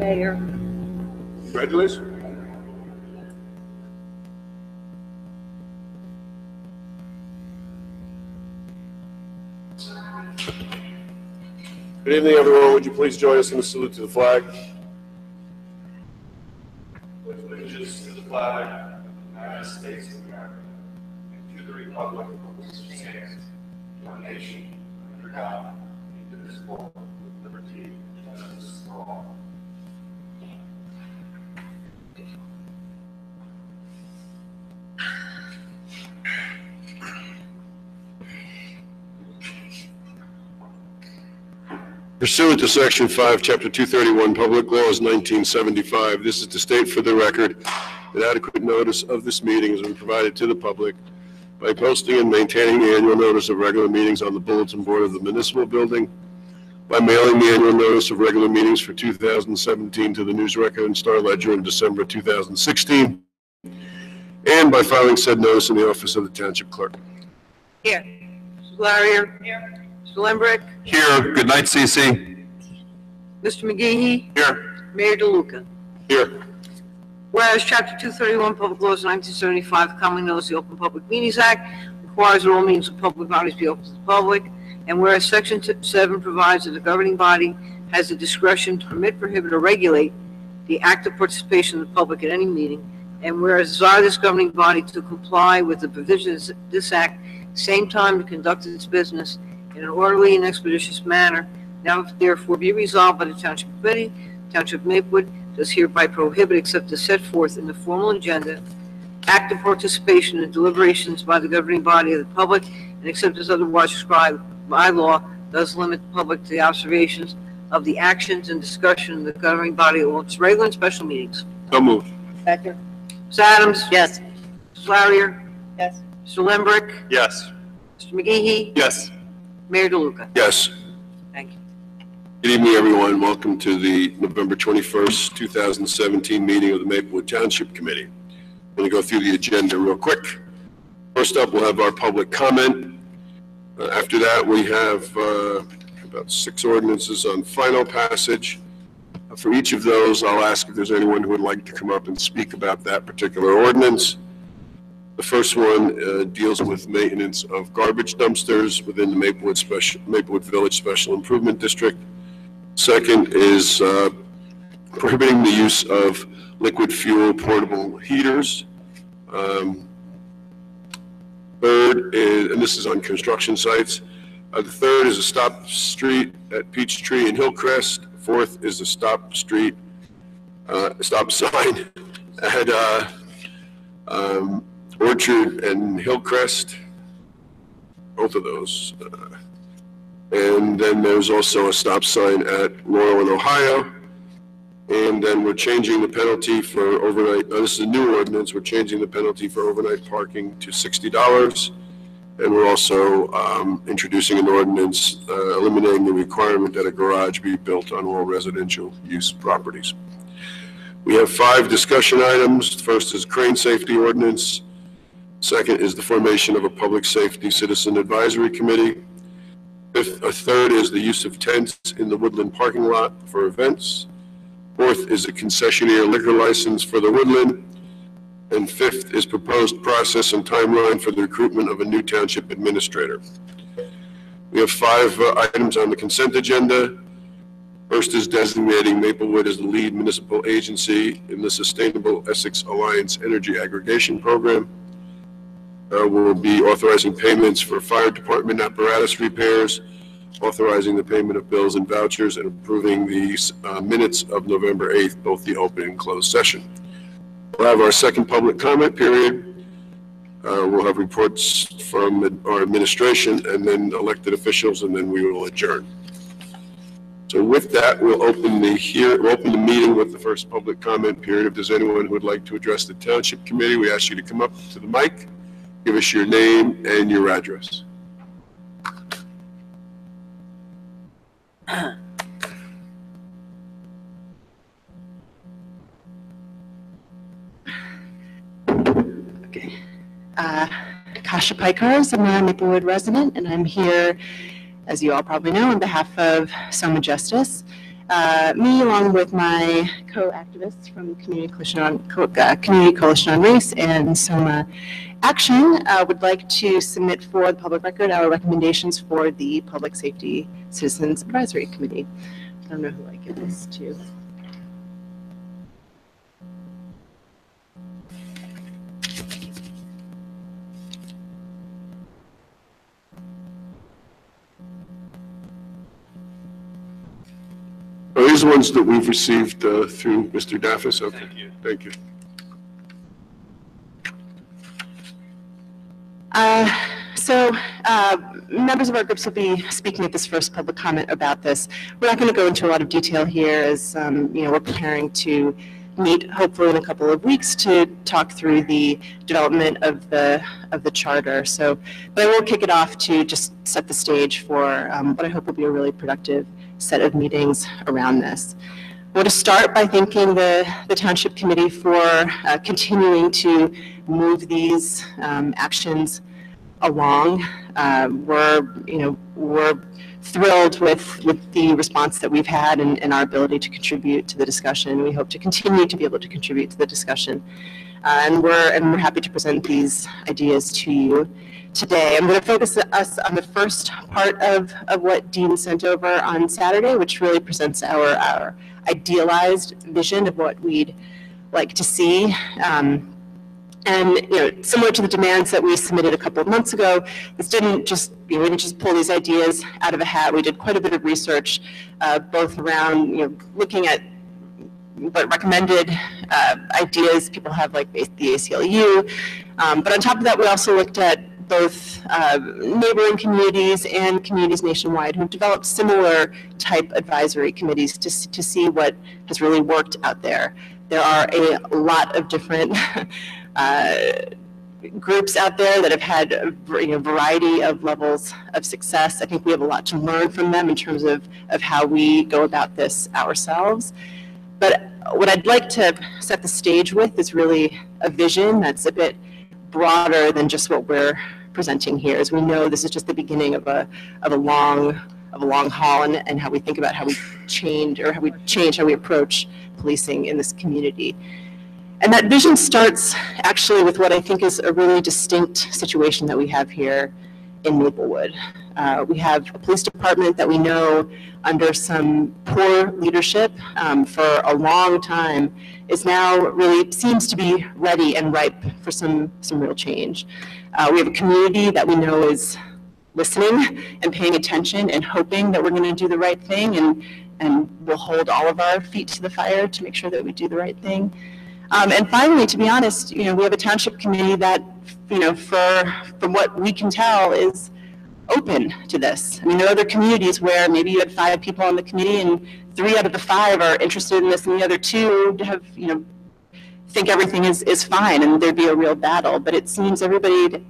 Mayor. Congratulations. Good evening, everyone. Would you please join us in the salute to the flag? With allegiance to the flag of the United States of America and to the republic which stands, one nation, under God, indivisible, with liberty and justice for all. Pursuant to Section 5, Chapter 231, Public Laws 1975, this is to state for the record that adequate notice of this meeting has been provided to the public by posting and maintaining the annual notice of regular meetings on the bulletin board of the municipal building, by mailing the annual notice of regular meetings for 2017 to the News Record and Star Ledger in December 2016, and by filing said notice in the office of the Township Clerk. Here. Mr. Larrier. Here. Mr. Lembrick. Here. Good night, CC. Mr. McGehee. Here. Mayor DeLuca. Here. Whereas Chapter 231, Public Laws 1975, commonly known as the Open Public Meetings Act, requires that all meetings of public bodies be open to the public, and whereas Section 7 provides that the governing body has the discretion to permit, prohibit, or regulate the active participation of the public at any meeting, and whereas desire this governing body to comply with the provisions of this act, same time to conduct its business in an orderly and expeditious manner, now therefore be resolved by the Township Committee, Township of Maplewood, does hereby prohibit, except as set forth in the formal agenda, active participation in deliberations by the governing body of the public, and except as otherwise prescribed by law, does limit the public to the observations of the actions and discussion of the governing body at all its regular and special meetings. So moved. Second. Ms. Adams? Yes. Mrs. Larrier? Yes. Mr. Lembrick? Yes. Mr. McGehee? Yes. Mayor DeLuca? Yes. Thank you. Good evening, everyone. Welcome to the November 21st, 2017 meeting of the Maplewood Township Committee. I'm going to go through the agenda real quick. First up, we'll have our public comment. After that, we have about 6 ordinances on final passage. For each of those, I'll ask if there's anyone who would like to come up and speak about that particular ordinance. The first one deals with maintenance of garbage dumpsters within the Maplewood Village Special Improvement District. Second is prohibiting the use of liquid fuel portable heaters. Third is, and this is on construction sites. The third is a stop street at Peachtree and Hillcrest. Fourth is a stop sign at Orchard and Hillcrest, both of those. And then there's also a stop sign at Laurel and Ohio. And then we're changing the penalty for overnight, this is a new ordinance, we're changing the penalty for overnight parking to $60. And we're also introducing an ordinance eliminating the requirement that a garage be built on all residential use properties. We have 5 discussion items. The first is crane safety ordinance. Second is the formation of a public safety citizen advisory committee. A third is the use of tents in the Woodland parking lot for events. Fourth is a concessionaire liquor license for the Woodland. And fifth is proposed process and timeline for the recruitment of a new township administrator. We have 5 items on the consent agenda. First is designating Maplewood as the lead municipal agency in the Sustainable Essex Alliance Energy Aggregation Program. We'll be authorizing payments for fire department apparatus repairs, authorizing the payment of bills and vouchers, and approving the minutes of November 8th, both the open and closed session. We'll have our second public comment period. We'll have reports from our administration and then elected officials, and then we will adjourn. So with that, we'll open the meeting with the first public comment period. If there's anyone who would like to address the Township Committee, we ask you to come up to the mic, give us your name and your address. Okay. Kasha Pikars, I'm a Maplewood resident, and I'm here, as you all probably know, on behalf of Soma Justice. Me, along with my co-activists from Community Coalition on Race and Soma Action, would like to submit for the public record our recommendations for the Public Safety Citizens Advisory Committee. I don't know who I give this to. Are these the ones that we've received through Mr. Daffis? Okay. Thank you. Thank you. Members of our groups will be speaking at this first public comment about this. We're not going to go into a lot of detail here as we're preparing to meet hopefully in a couple of weeks to talk through the development of the charter. So, but I will kick it off to just set the stage for what I hope will be a really productive set of meetings around this. I want to start by thanking the Township Committee for continuing to move these actions along. We're thrilled with the response that we've had and our ability to contribute to the discussion. We hope to continue to be able to contribute to the discussion. And we're happy to present these ideas to you today. I'm going to focus us on the first part of what Dean sent over on Saturday, which really presents our idealized vision of what we'd like to see. And similar to the demands that we submitted a couple of months ago, this didn't just we didn't just pull these ideas out of a hat. We did quite a bit of research, both around looking at what recommended ideas people have, like the ACLU. But on top of that, we also looked at both neighboring communities and communities nationwide who've developed similar type advisory committees to see what has really worked out there. There are a lot of different groups out there that have had a variety of levels of success. I think we have a lot to learn from them in terms of how we go about this ourselves. But what I'd like to set the stage with is really a vision that's a bit broader than just what we're presenting here. As we know, this is just the beginning of a long haul, and how we think about how we change how we approach policing in this community. And that vision starts actually with what I think is a really distinct situation that we have here in Maplewood. We have a police department that we know under some poor leadership for a long time is now really seems to be ready and ripe for some real change. We have a community that we know is listening and paying attention and hoping that we're going to do the right thing, and we'll hold all of our feet to the fire to make sure that we do the right thing. And finally, to be honest, we have a township committee that, from what we can tell, is open to this. I mean, there are other communities where maybe you had 5 people on the committee and 3 out of the 5 are interested in this, and the other 2 have, think everything is fine and there'd be a real battle. But it seems everybody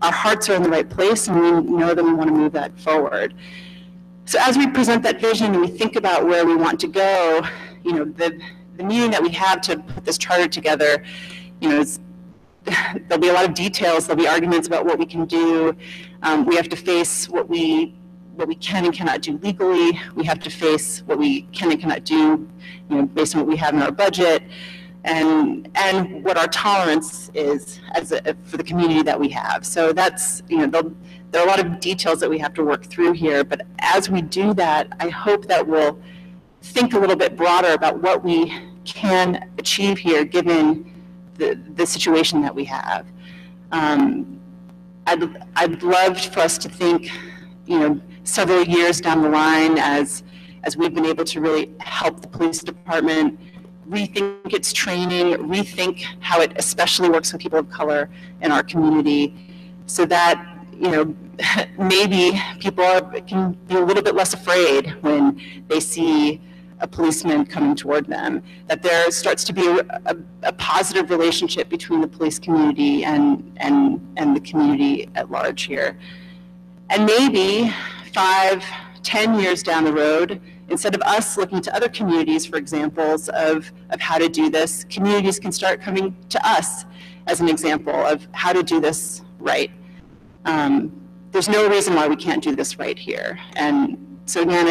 our hearts are in the right place, and we know that we want to move that forward. So as we present that vision and we think about where we want to go, the meeting that we have to put this charter together, there'll be a lot of details, there'll be arguments about what we can do. We have to face what we can and cannot do legally. We have to face what we can and cannot do, based on what we have in our budget, and what our tolerance is for the community that we have. So that's, there are a lot of details that we have to work through here, but as we do that, I hope that we'll think a little bit broader about what we can achieve here given the situation that we have. I'd love for us to think, several years down the line as we've been able to really help the police department rethink its training, rethink how it especially works with people of color in our community, so that maybe people can be a little bit less afraid when they see a policeman coming toward them, that there starts to be a positive relationship between the police community and the community at large here. And maybe 5-10 years down the road, instead of us looking to other communities for examples of how to do this, communities can start coming to us as an example of how to do this right. There's no reason why we can't do this right here. And So again,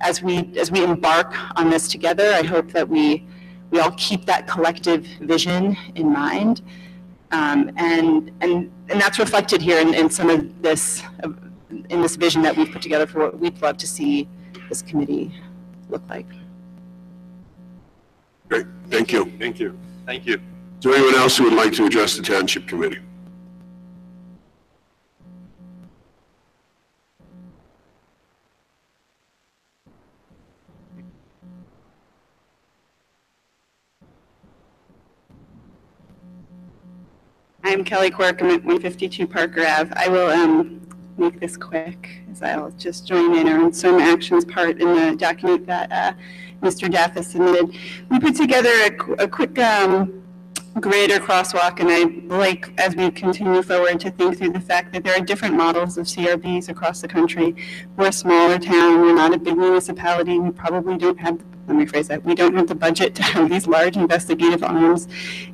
as we embark on this together, I hope that we all keep that collective vision in mind. And that's reflected here in some of this, in this vision that we've put together for what we'd love to see this committee look like. Great, thank you. Thank you. Thank you. Is there anyone else who would like to address the Township Committee? I'm Kelly Quirk. I'm at 152 Parker Ave. I will make this quick, as I'll just join in our some actions part in the document that Mr. Daff has submitted. We put together a quick grid or crosswalk, and I like, as we continue forward, to think through the fact that there are different models of CRBs across the country. We're a smaller town. We're not a big municipality. We probably don't have, let me phrase that, we don't have the budget to have these large investigative arms,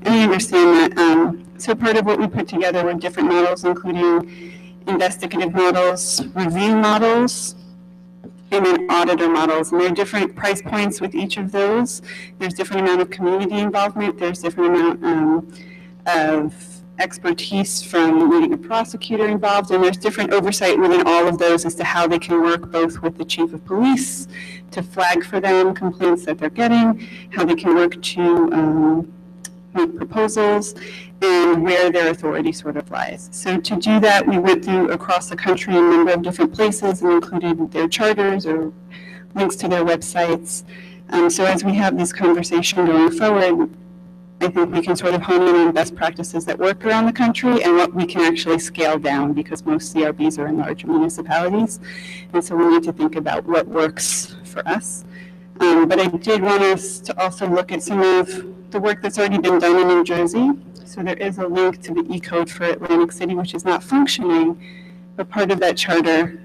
and we understand that. So part of what we put together were different models, including investigative models, review models, and then auditor models. And there are different price points with each of those. There's different amount of community involvement. There's different amount of expertise from needing a prosecutor involved. And there's different oversight within all of those as to how they can work both with the chief of police to flag for them complaints that they're getting, how they can work to make proposals, and where their authority sort of lies. So to do that, we went through across the country a number of different places and included their charters or links to their websites. So as we have this conversation going forward, I think we can sort of hone in on best practices that work around the country and what we can actually scale down, because most CRBs are in larger municipalities. And so we need to think about what works for us. But I did want us to also look at some of the work that's already been done in New Jersey. So there is a link to the E-code for Atlantic City, which is not functioning, but part of that charter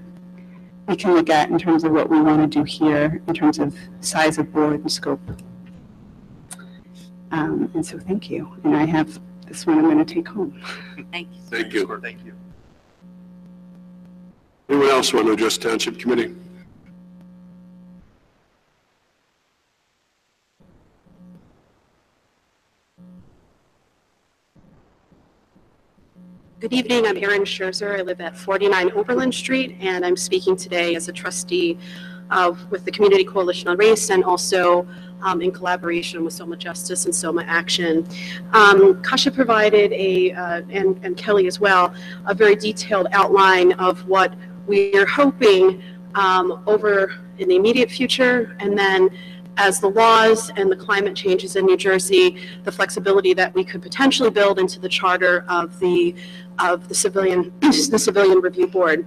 we can look at in terms of what we want to do here, in terms of size of board and scope. And so thank you. And I have this one I'm going to take home. Thank you. Thank you. Thank you. Anyone else want to address the Township Committee? Good evening, I'm Erin Scherzer. I live at 49 Oberlin Street, and I'm speaking today as a trustee with the Community Coalition on Race, and also in collaboration with Soma Justice and Soma Action. Kasha provided and Kelly as well, a very detailed outline of what we are hoping over in the immediate future, and then as the laws and the climate changes in New Jersey, the flexibility that we could potentially build into the charter of the civilian review board.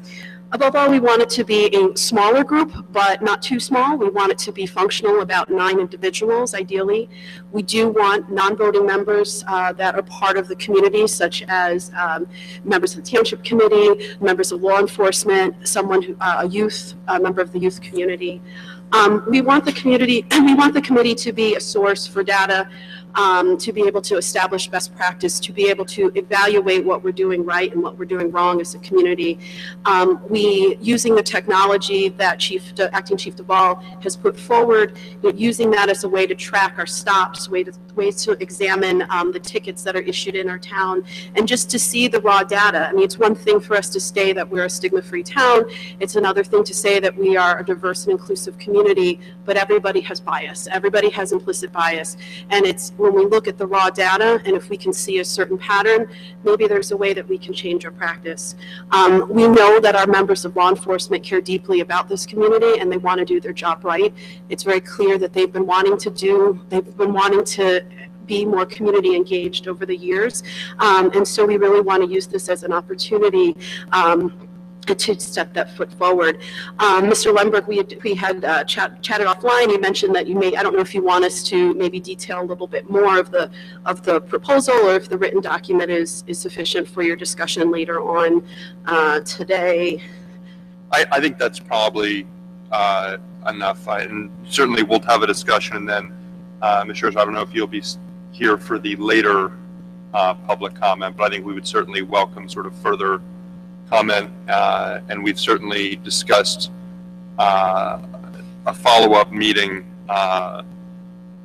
Above all, we want it to be a smaller group, but not too small. We want it to be functional, about 9 individuals, ideally. We do want non-voting members that are part of the community, such as members of the Township Committee, members of law enforcement, someone who, a member of the youth community. We want the committee to be a source for data, to be able to establish best practice, to be able to evaluate what we're doing right and what we're doing wrong as a community. We, using the technology that Acting Chief Duvall has put forward, using that as a way to track our stops, ways to examine the tickets that are issued in our town, and just to see the raw data. I mean, it's one thing for us to say that we're a stigma-free town. It's another thing to say that we are a diverse and inclusive community, but everybody has bias. Everybody has implicit bias. And it's when we look at the raw data, and if we can see a certain pattern, maybe there's a way that we can change our practice. We know that our members of law enforcement care deeply about this community, and they want to do their job right. It's very clear that they've been wanting to be more community engaged over the years. And so we really want to use this as an opportunity to step that foot forward. Mr. Lemberg, we had chatted offline. You mentioned that I don't know if you want us to maybe detail a little bit more of the proposal, or if the written document is sufficient for your discussion later on today. I think that's probably enough. And certainly we'll have a discussion, and then Ms. Scherzer, I don't know if you'll be here for the later public comment, but I think we would certainly welcome sort of further comment, and we've certainly discussed a follow-up meeting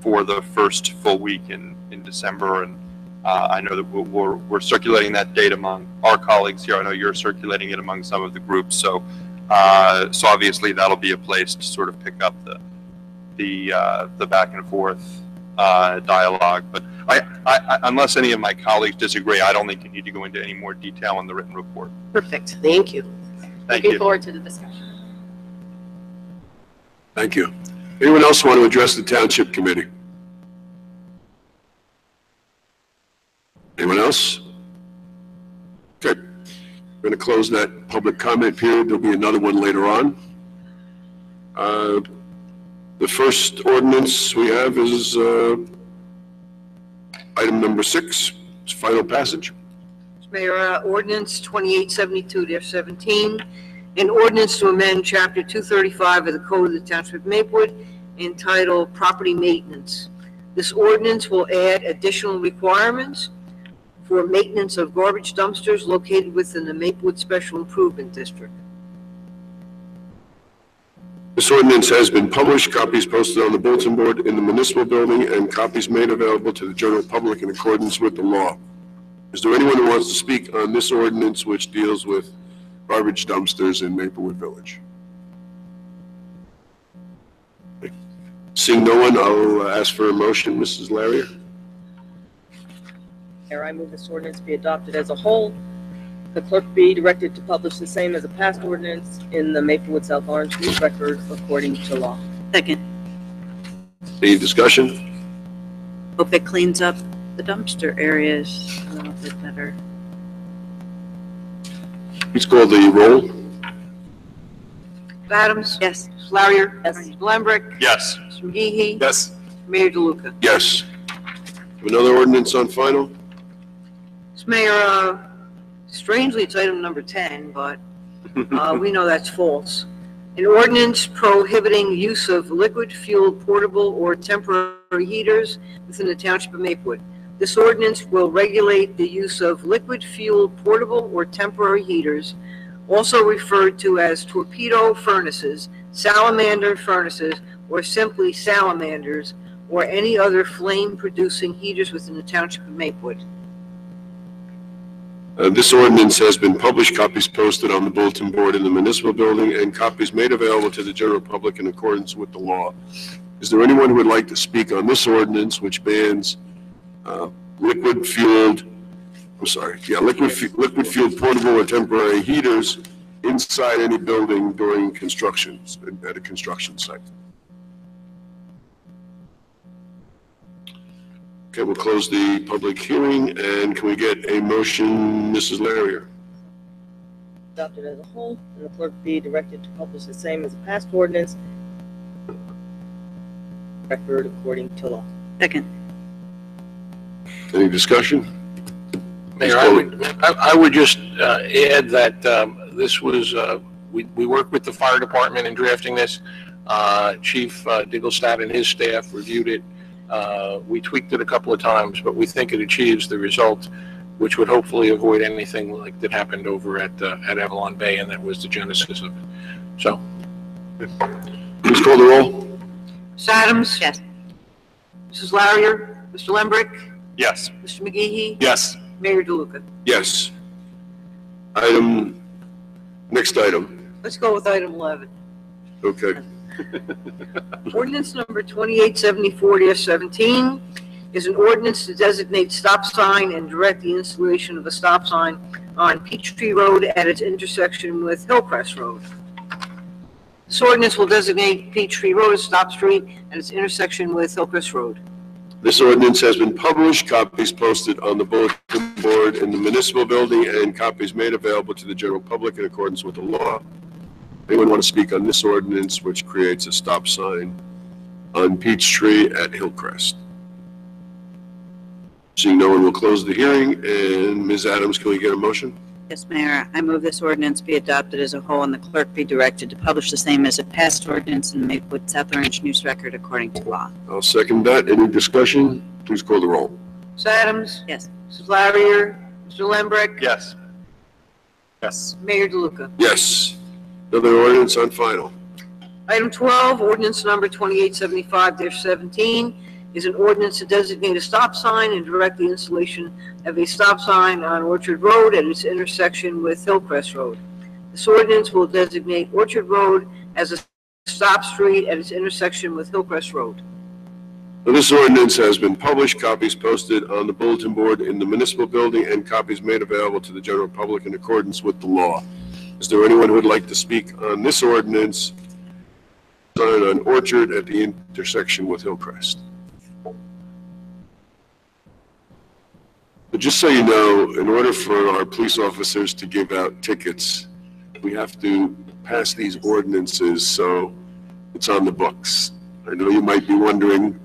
for the first full week in December, and I know that we're circulating that date among our colleagues here. I know you're circulating it among some of the groups, so obviously that'll be a place to sort of pick up the back and forth dialogue. But I unless any of my colleagues disagree, I don't think you need to go into any more detail in the written report. Perfect. Thank you. Thank Looking you. forward to the discussion. Thank you. Anyone else want to address the Township Committee? Anyone else? Okay. We're going to close that public comment period. There'll be another one later on. The first ordinance we have is item number 6, it's final passage. Mayor, ordinance 2872-17, an ordinance to amend Chapter 235 of the Code of the Township of Maplewood entitled Property Maintenance. This ordinance will add additional requirements for maintenance of garbage dumpsters located within the Maplewood Special Improvement District. This ordinance has been published, copies posted on the bulletin board in the municipal building, and copies made available to the general public in accordance with the law. Is there anyone who wants to speak on this ordinance which deals with garbage dumpsters in Maplewood Village? Seeing no one, I'll ask for a motion. Mrs. Larrier? Mayor, I move this ordinance be adopted as a whole. The clerk be directed to publish the same as a past ordinance in the Maplewood South Orange News Record according to law. Second. Any discussion? Hope it cleans up the dumpster areas a little bit better. Please call the roll. Adams? Yes. Mrs. Larrier? Yes. Mr. Lembrick? Yes. Mr. McGehee? Yes. Mayor DeLuca? Yes. Another ordinance on final? Mayor, strangely, it's item number 10, but we know that's false. An ordinance prohibiting use of liquid-fueled portable or temporary heaters within the Township of Maplewood. This ordinance will regulate the use of liquid-fueled portable or temporary heaters, also referred to as torpedo furnaces, salamander furnaces, or simply salamanders, or any other flame-producing heaters within the Township of Maplewood. This ordinance has been published, copies posted on the bulletin board in the municipal building, and copies made available to the general public in accordance with the law. Is there anyone who would like to speak on this ordinance which bans liquid-fueled portable or temporary heaters inside any building during construction, at a construction site? Okay, we'll close the public hearing, and can we get a motion, Mrs. Larrier? Adopted as a whole, and the clerk be directed to publish the same as a past ordinance record according to law. Second. Any discussion? Mayor, I would just add that this was, we worked with the fire department in drafting this. Chief Digglestad and his staff reviewed it. We tweaked it a couple of times, but we think it achieves the result, which would hopefully avoid anything like that happened over at Avalon Bay, and that was the genesis of it. So. Please call the roll. Ms. Adams? Yes. Mrs. Larrier? Mr. Lembrick? Yes. Mr. McGehee? Yes. Mayor DeLuca? Yes. Next item. Let's go with item 11. Okay. Ordinance number 2874-17 is an ordinance to designate stop sign and direct the installation of a stop sign on Peachtree Road at its intersection with Hillcrest Road. This ordinance will designate Peachtree Road as stop street at its intersection with Hillcrest Road. This ordinance has been published, copies posted on the bulletin board in the municipal building, and copies made available to the general public in accordance with the law. Anyone want to speak on this ordinance which creates a stop sign on Peachtree at Hillcrest? Seeing no one, will close the hearing. And Ms. Adams, can we get a motion? Yes, Mayor, I move this ordinance be adopted as a whole and the clerk be directed to publish the same as a past ordinance in the Maplewood South Orange News Record according to law. I'll second that. Any discussion? Please call the roll. Ms. Adams? Yes. Mrs. Larrier? Mr. Lembrick? Yes. Yes. Mayor DeLuca? Yes. Another ordinance on final. Item 12, ordinance number 2875-17 is an ordinance to designate a stop sign and direct the installation of a stop sign on Orchard Road at its intersection with Hillcrest Road. This ordinance will designate Orchard Road as a stop street at its intersection with Hillcrest Road. Now, this ordinance has been published, copies posted on the bulletin board in the municipal building, and copies made available to the general public in accordance with the law. Is there anyone who would like to speak on this ordinance? Sign on Orchard at the intersection with Hillcrest. But just so you know, in order for our police officers to give out tickets, we have to pass these ordinances, so it's on the books. I know you might be wondering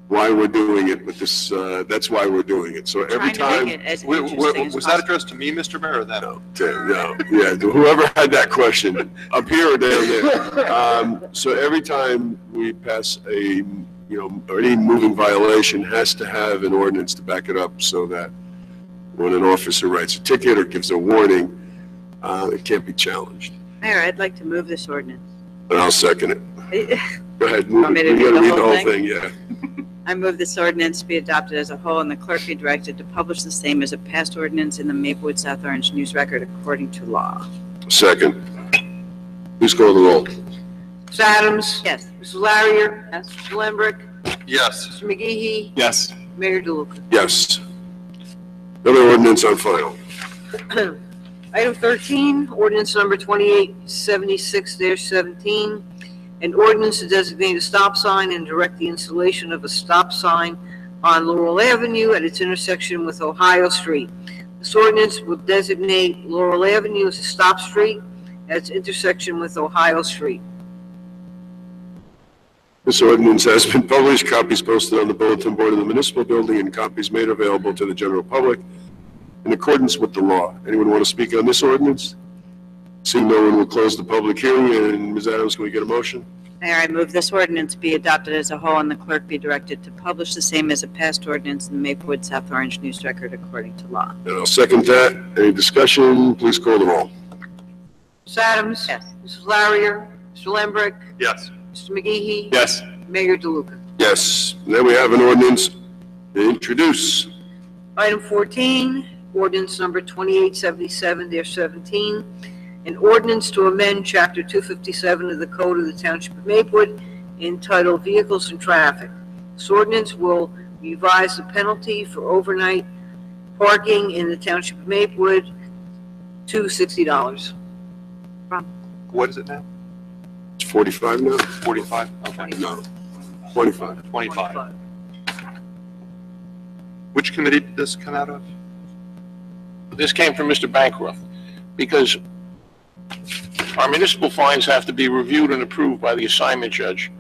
why we're doing it, but this, that's why we're doing it. So every Trying to time. make it as interesting as Was that possible. addressed to me, Mr. Mayor, or them? No, yeah, whoever had that question, up here or down there. So every time we pass or any moving violation has to have an ordinance to back it up, so that when an officer writes a ticket or gives a warning, it can't be challenged. Mayor, I'd like to move this ordinance. And I'll second it. Go ahead, move Want me it. to You read gotta the read the whole whole thing, yeah. I move this ordinance be adopted as a whole and the clerk be directed to publish the same as a past ordinance in the Maplewood South Orange News Record according to law. Second. Please call the roll. Ms. Adams? Yes. Mrs. Larrier? Yes. Mr. Lambrecht? Yes. Mr. McGehee? Yes. Mayor DeLuca? Yes. Another ordinance on file. Item 13, ordinance number 2876-17, an ordinance to designate a stop sign and direct the installation of a stop sign on Laurel Avenue at its intersection with Ohio Street. This ordinance will designate Laurel Avenue as a stop street at its intersection with Ohio Street. This ordinance has been published, copies posted on the bulletin board in the municipal building, and copies made available to the general public in accordance with the law. Anyone want to speak on this ordinance? Seeing no one, will close the public hearing, and Ms. Adams, can we get a motion? Mayor, I move this ordinance be adopted as a whole and the clerk be directed to publish the same as a past ordinance in the Maplewood South Orange News Record according to law. And I'll second that. Any discussion? Please call the roll. Ms. Adams? Yes. Mrs. Larrier? Mr. Lambrecht? Yes. Mr. McGehee? Yes. Mayor DeLuca? Yes. And then we have an ordinance to introduce. Item 14, ordinance number 2877-17, an ordinance to amend Chapter 257 of the Code of the Township of Maplewood entitled Vehicles and Traffic. This ordinance will revise the penalty for overnight parking in the Township of Maplewood to $60. What is it now? It's 45 now? 45? Okay. No, 25. 25. Which committee did this come out of? This came from Mr. Bancroft, because our municipal fines have to be reviewed and approved by the assignment judge.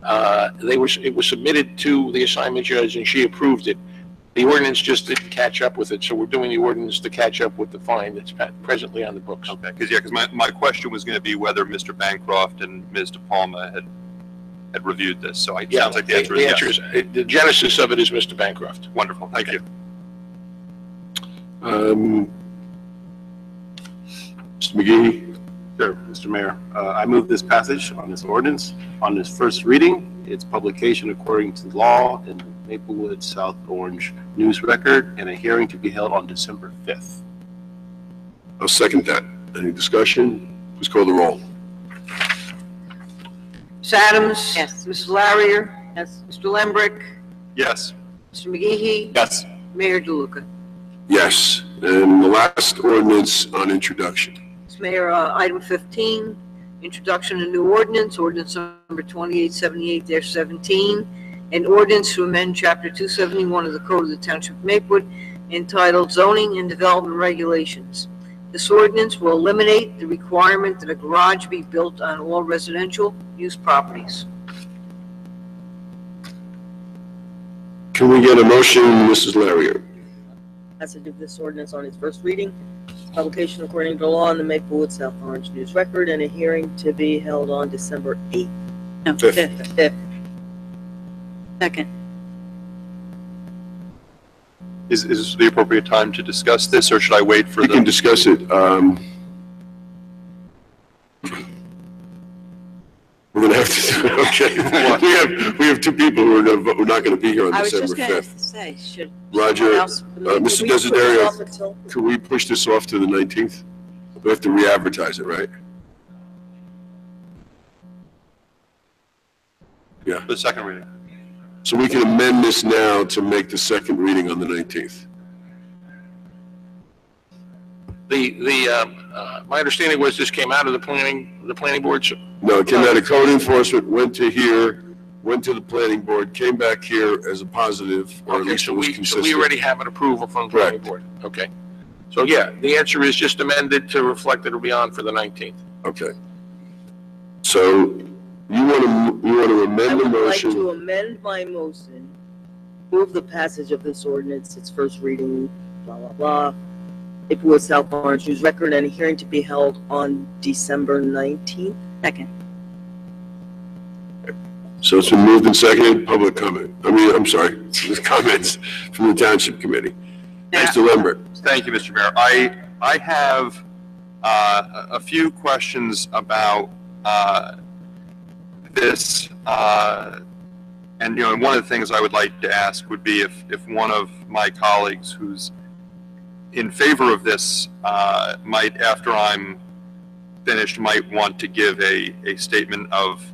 It was submitted to the assignment judge and she approved it. The ordinance just didn't catch up with it, so we're doing the ordinance to catch up with the fine that's presently on the books. Okay, because my question was going to be whether Mr. Bancroft and Ms. De Palma had reviewed this, so it Yeah, sounds like the answer is yes. the genesis of it is Mr. Bancroft. Wonderful, thank you. Mr. McGee? Sure, Mr. Mayor. I move this passage on this ordinance on its first reading, its publication according to law in the Maplewood South Orange News Record, and a hearing to be held on December 5th. I'll second that. Any discussion? Please call the roll. Ms. Adams? Yes. Mrs. Larrier? Yes. Mr. Lambrecht? Yes. Mr. McGehee? Yes. Mayor DeLuca? Yes. And the last ordinance on introduction. Mr. Mayor, item 15, introduction of new ordinance, ordinance number 2878-17, an ordinance to amend Chapter 271 of the Code of the Township of Maplewood entitled Zoning and Development Regulations. This ordinance will eliminate the requirement that a garage be built on all residential use properties. Can we get a motion, Mrs. Larrier? Passage of this ordinance on its first reading, publication according to law in the Maplewood South Orange News Record, and a hearing to be held on December 8th. No, Fifth. 5th. Second. Is this the appropriate time to discuss this, or should I wait for We can the? discuss it. We're gonna have to, okay. We have two people who are not gonna be here on I was December just going to 5th. say, should Roger, someone else? Mr. Can we put it Desiderio, off until- could we push this off to the 19th? We have to re-advertise it, right? Yeah, The second reading. so we can amend this now to make the second reading on the 19th. My understanding was this came out of the planning board. No, it came out of code enforcement, went to here, went to the planning board, came back here as a positive, or at Okay, least it so was we consistent. already have an approval from the planning board. Okay. So yeah, the answer is just amended to reflect that it'll be on for the 19th. Okay. So you want to I amend the would like motion? to amend my motion, move the passage of this ordinance, its first reading, blah, blah, blah. Maplewood South Orange News Record and a hearing to be held on December 19th. Second. So it's been moved and seconded, public comment. I'm sorry, comments from the Township Committee. Mr. Lambert. Thank you, Mr. Mayor. I have a few questions about this, and one of the things I would like to ask would be if one of my colleagues who's in favor of this might, after I'm finished, might want to give a statement of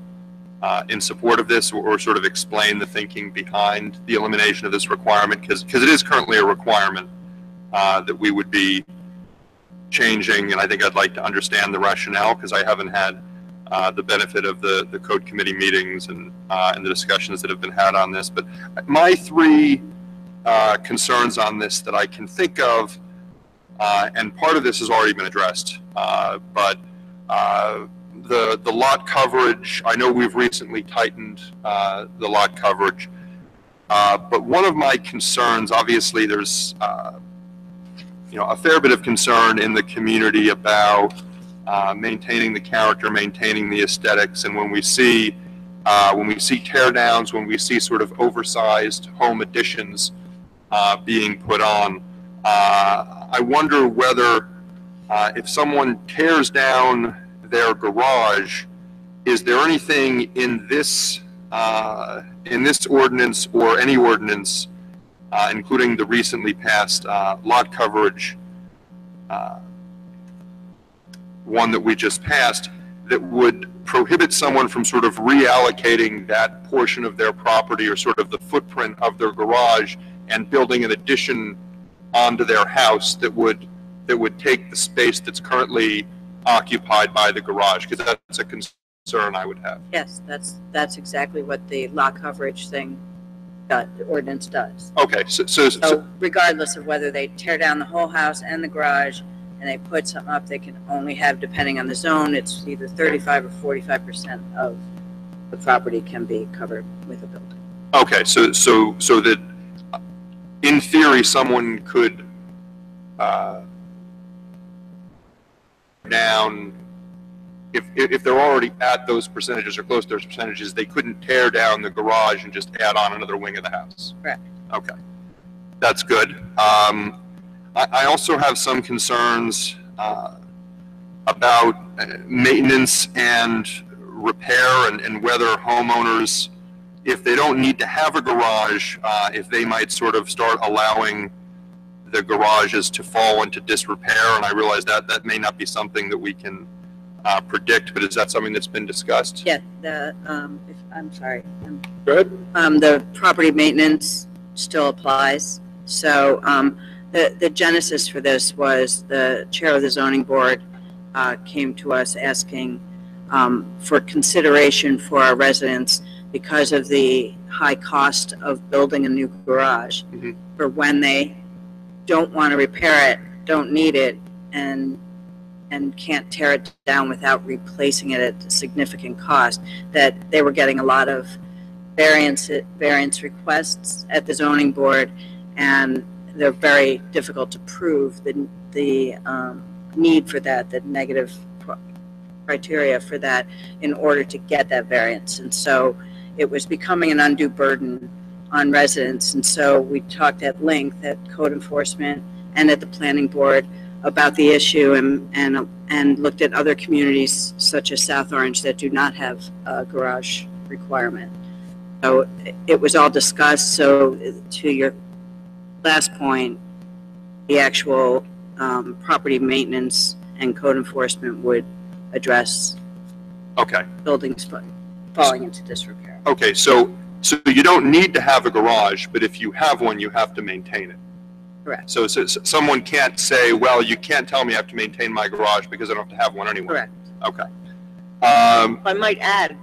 in support of this, or sort of explain the thinking behind the elimination of this requirement, because it is currently a requirement that we would be changing, and I think I'd like to understand the rationale, because I haven't had the benefit of the code committee meetings and the discussions that have been had on this. But my three concerns on this that I can think of, and part of this has already been addressed, but the lot coverage, I know we've recently tightened the lot coverage, but one of my concerns, obviously there's a fair bit of concern in the community about maintaining the character, maintaining the aesthetics, and when we see tear downs, when we see sort of oversized home additions being put on, I wonder whether if someone tears down their garage, is there anything in this ordinance or any ordinance, including the recently passed lot coverage one that we just passed, that would prohibit someone from sort of reallocating that portion of their property or sort of the footprint of their garage and building an addition onto their house that would take the space that's currently occupied by the garage, because that's a concern I would have. Yes, that's exactly what the lot coverage thing, the ordinance does. Okay, So regardless of whether they tear down the whole house and the garage, and they put something up, they can only have, depending on the zone, it's either 35 or 45% of the property can be covered with a building. okay, so that in theory someone could down, if they're already at those percentages or close to those percentages, they couldn't tear down the garage and just add on another wing of the house. Correct. Okay, that's good. I also have some concerns about maintenance and repair, and whether homeowners, if they don't need to have a garage, if they might sort of start allowing the garages to fall into disrepair. And I realize that may not be something that we can predict, but is that something that's been discussed? Yeah, I'm sorry. Good. The property maintenance still applies. So the genesis for this was the chair of the zoning board came to us asking for consideration for our residents because of the high cost of building a new garage, for when they don't want to repair it, don't need it, and can't tear it down without replacing it at a significant cost, that they were getting a lot of variance requests at the zoning board, and they're very difficult to prove the need for that, the negative criteria for that in order to get that variance. And so it was becoming an undue burden on residents. And so we talked at length at code enforcement and at the planning board about the issue and looked at other communities such as South Orange that do not have a garage requirement. So it was all discussed. So to your last point, the actual property maintenance and code enforcement would address Okay. buildings falling into disrepair. Okay, so you don't need to have a garage, but if you have one, you have to maintain it. Correct. So someone can't say, well, you can't tell me I have to maintain my garage because I don't have to have one anyway. Correct. Okay. I might add,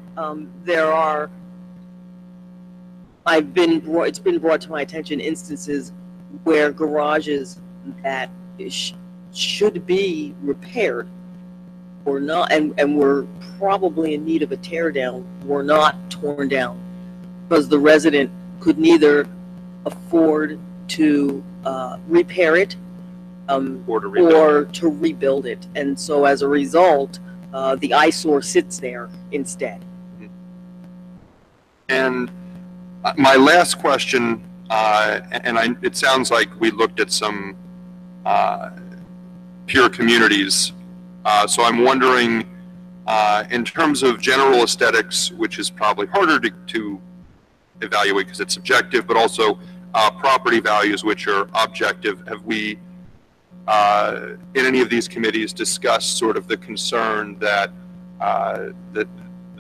it's been brought to my attention instances where garages that should be repaired or not, and were probably in need of a tear down, were not torn down because the resident could neither afford to repair it Or to rebuild. or to rebuild it. And so as a result, the eyesore sits there instead. And my last question, it sounds like we looked at some peer communities. So I'm wondering, in terms of general aesthetics, which is probably harder to evaluate because it's subjective, but also property values, which are objective, have we, in any of these committees, discussed sort of the concern that that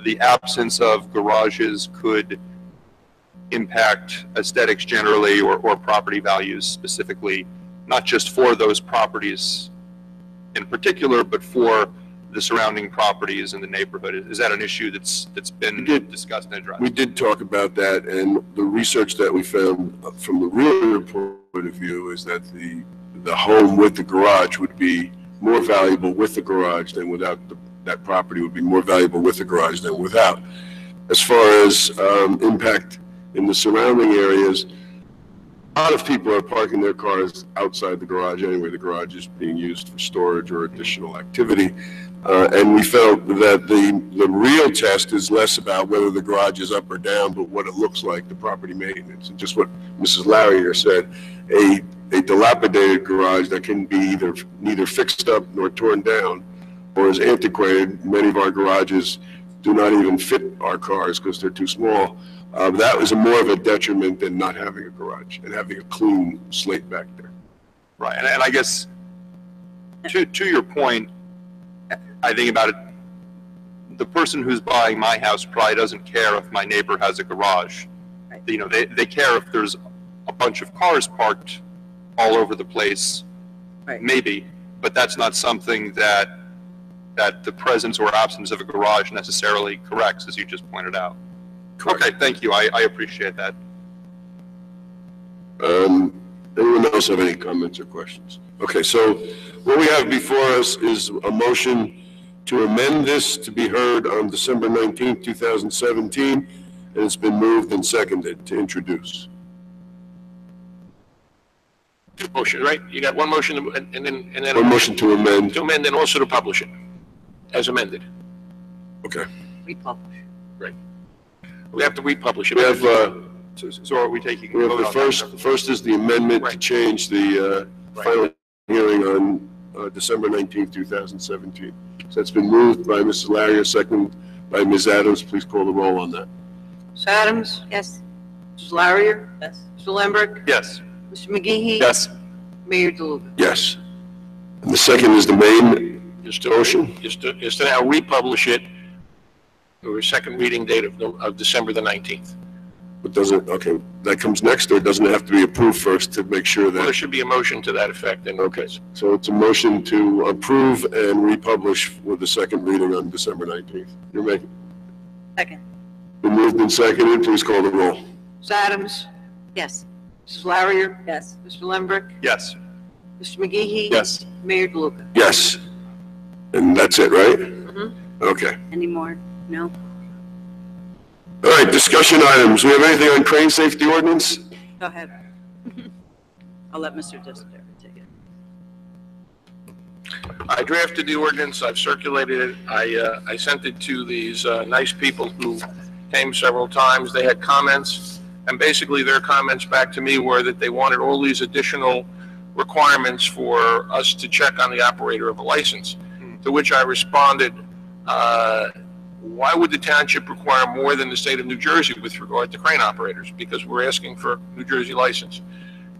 the absence of garages could impact aesthetics generally or property values specifically, not just for those properties in particular, but for the surrounding properties in the neighborhood? Is that an issue that's been discussed and addressed? We did talk about that, and the research that we found from the real point of view is that the home with the garage would be more valuable with the garage than without. That property would be more valuable with the garage than without. As far as impact in the surrounding areas, a lot of people are parking their cars outside the garage anyway. The garage is being used for storage or additional activity. And we felt that the real test is less about whether the garage is up or down, but what it looks like, the property maintenance. And just what Mrs. Larrier said, a dilapidated garage that can be neither fixed up nor torn down or is antiquated. Many of our garages do not even fit our cars because they're too small. That was more of a detriment than not having a garage and having a clean slate back there. Right, and I guess to your point, I think about it, the person who's buying my house probably doesn't care if my neighbor has a garage. Right. You know, they care if there's a bunch of cars parked all over the place, Right. maybe, but that's not something that the presence or absence of a garage necessarily corrects, as you just pointed out. Correct. Okay, thank you. I appreciate that. Anyone else have any comments or questions? Okay, so what we have before us is a motion to amend this to be heard on December 19th, 2017, and it's been moved and seconded to introduce. Two motions, right? You got one motion and then. One motion to amend. To amend and also to publish it as amended. Okay. Republish. We have to republish it. We have, So are we taking? we a have vote the on that? first is the amendment to Right. change the Right. final hearing on December 19th, 2017. So it's been moved by Mrs. Larrier, second by Ms. Adams. Please call the roll on that. Ms. Adams? Yes. Mrs. Larrier? Yes. Mr. Lambert? Yes. Mr. McGee? Yes. Mayor DeLuca? Yes. And the second is the main Just to motion. Just to now republish it for a second reading date of December the 19th. But doesn't, okay, that comes next, or doesn't it have to be approved first to make sure Well, there that? should be a motion to that effect. And Okay, so it's a motion to approve and republish with the second reading on December 19th. You're making, Second. been moved and seconded, please call the roll. Ms. Adams? Yes. Mrs. Larrier? Yes. Mr. Lambert? Yes. Mr. McGee? Yes. Mayor DeLuca? Yes. And that's it, right? Mhm. Okay. Any more? No? All right, discussion items. We have anything on crane safety ordinance? Go ahead. I'll let Mr. Dissenter take it. I drafted the ordinance, I've circulated it, I sent it to these nice people who came several times, they had comments, and basically their comments back to me were that they wanted all these additional requirements for us to check on the operator of a license. To which I responded, why would the township require more than the state of New Jersey with regard to crane operators? Because we're asking for New Jersey license.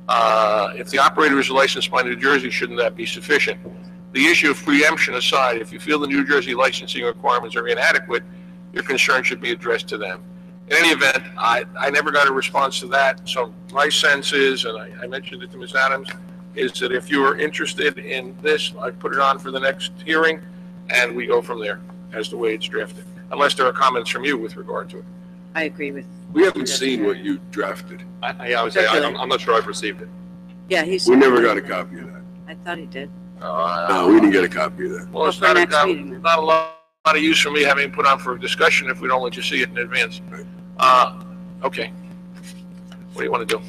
If the operator is licensed by New Jersey, shouldn't that be sufficient? The issue of preemption aside, if you feel the New Jersey licensing requirements are inadequate, your concern should be addressed to them. In any event, I never got a response to that, so my sense is, and I mentioned it to Ms. Adams, is that if you are interested in this, I put it on for the next hearing, and we go from there, as the way it's drafted. Unless there are comments from you with regard to it. I agree with. We haven't seen what you drafted. I would say, I'm not sure I've received it. Yeah, he's. We never got a copy of that. I thought he did. No, we didn't get a copy of that. Well, it's For not, next meeting, then. not a lot of use for me having put on for a discussion if we don't let you see it in advance. Okay. What do you want to do?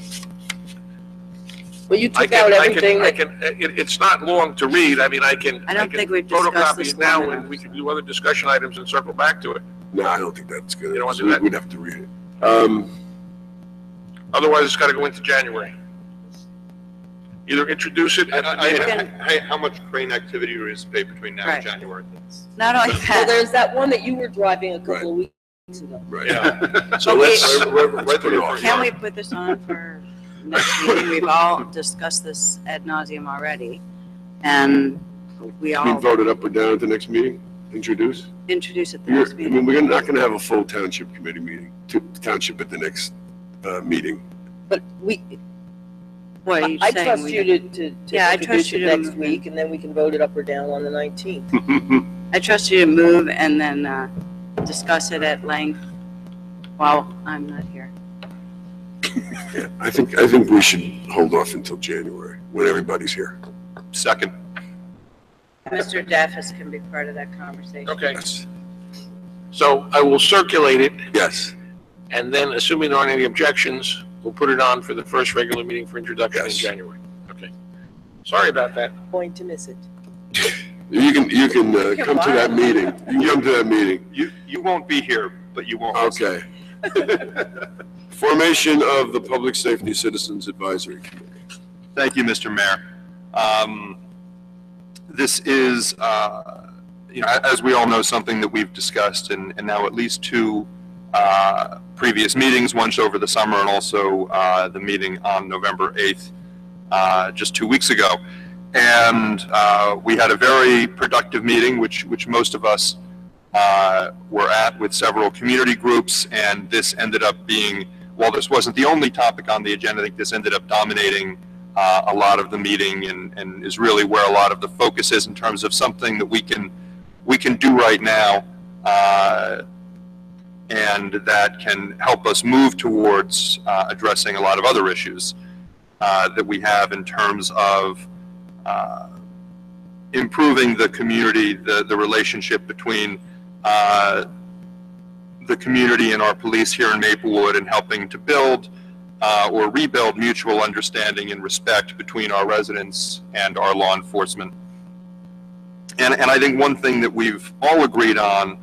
Well, you took out everything that, It's not long to read. I mean, I can think we've discussed photocopy this it now, long and enough. we can do other discussion items and circle back to it. No, I don't think that's good. You don't want to do that? We'd have to read it. Otherwise, it's got to go into January. Either introduce it at the meeting. Hey, how much crane activity do we anticipate between now and Right. January? Not only well, that, there's that one that you were driving a couple of weeks ago. Right. Yeah. So Okay. let's put it off. can we put this on for next meeting? We've all discussed this ad nauseum already, and we We all voted up or down at the next meeting, introduce? introduce it the I next mean, meeting. we're not gonna have a full township committee meeting, township at the next, meeting. But we, What are you I saying? trust We- you to Yeah, I introduce trust it you to next move week, and then we can vote it up or down on the 19th. I trust you to move and then discuss it at length while I'm not here. Yeah, I think we should hold off until January, when everybody's here. Second. Mr. Daffis can be part of that conversation. Okay, Yes. so I will circulate it, Yes, and then assuming there aren't any objections, we'll put it on for the first regular meeting for introduction in Yes. January. Okay. Sorry about that. Going to miss it. you can come to that meeting. You can come to that meeting. You won't be here, but you won't. Okay. Formation of the Public Safety Citizens Advisory Committee. Thank you, Mr. Mayor. This is, as we all know, something that we've discussed and now at least two previous meetings, once over the summer and also the meeting on November 8th, just 2 weeks ago. And we had a very productive meeting, which most of us were at with several community groups, and this ended up being, while this wasn't the only topic on the agenda, I think this ended up dominating a lot of the meeting and is really where a lot of the focus is in terms of something that we can do right now and that can help us move towards addressing a lot of other issues that we have in terms of improving the community, the relationship between the community and our police here in Maplewood, and helping to build or rebuild mutual understanding and respect between our residents and our law enforcement. And I think one thing that we've all agreed on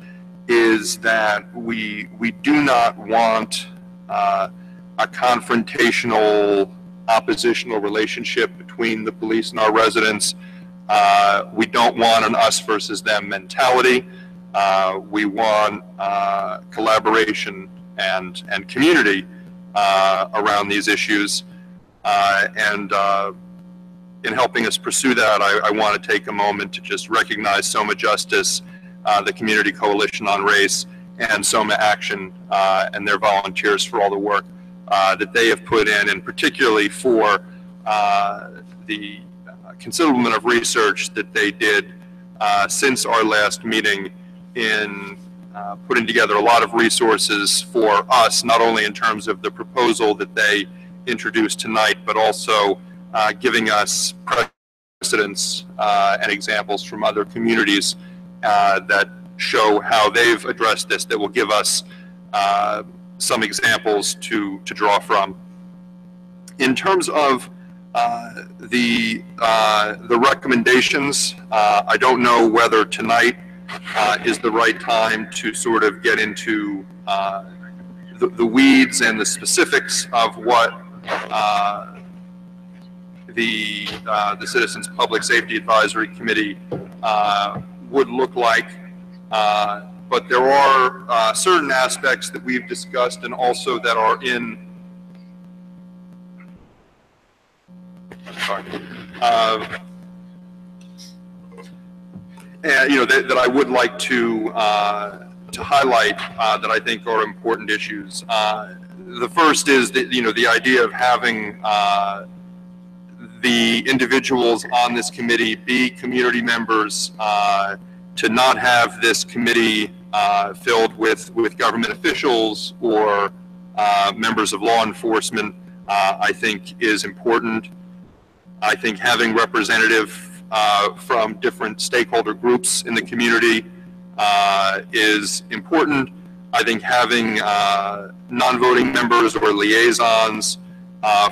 is that we do not want a confrontational, oppositional relationship between the police and our residents. We don't want an us versus them mentality. We want collaboration and community around these issues. And in helping us pursue that, I want to take a moment to just recognize Soma Justice, the Community Coalition on Race, and Soma Action and their volunteers for all the work that they have put in, and particularly for the considerable amount of research that they did since our last meeting in putting together a lot of resources for us, not only in terms of the proposal that they introduced tonight, but also giving us precedents and examples from other communities that show how they've addressed this, that will give us some examples to draw from. In terms of the recommendations, I don't know whether tonight is the right time to sort of get into the weeds and the specifics of what the Citizens Public Safety Advisory Committee would look like. But there are certain aspects that we've discussed and also that are in and that I would like to highlight that I think are important issues. The first is that the idea of having the individuals on this committee be community members, to not have this committee filled with government officials or members of law enforcement, I think is important. I think having representative from different stakeholder groups in the community is important. I think having non-voting members or liaisons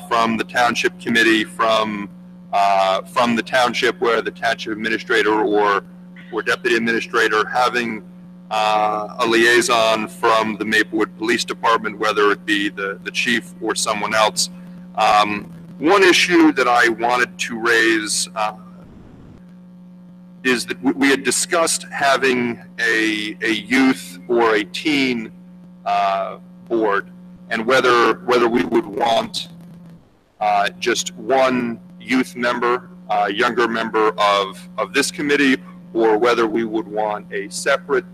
from the Township Committee, from the Township, where the Township Administrator or Deputy Administrator, having a liaison from the Maplewood Police Department, whether it be the chief or someone else. One issue that I wanted to raise is that we had discussed having a youth or a teen board, and whether we would want just one youth member, younger member of this committee, or whether we would want a separate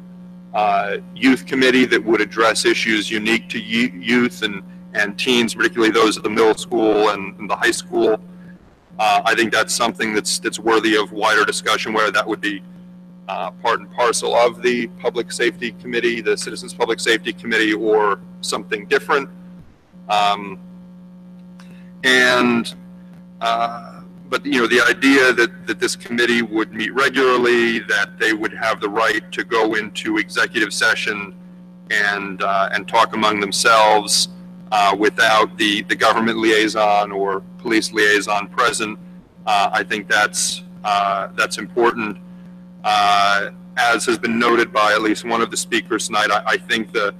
youth committee that would address issues unique to youth and teens, particularly those at the middle school and the high school. I think that's something that's worthy of wider discussion, where that would be part and parcel of the Public Safety Committee, the Citizens Public Safety Committee, or something different. But the idea that this committee would meet regularly, that they would have the right to go into executive session and talk among themselves without the government liaison or police liaison present, I think that's important. As has been noted by at least one of the speakers tonight, I think the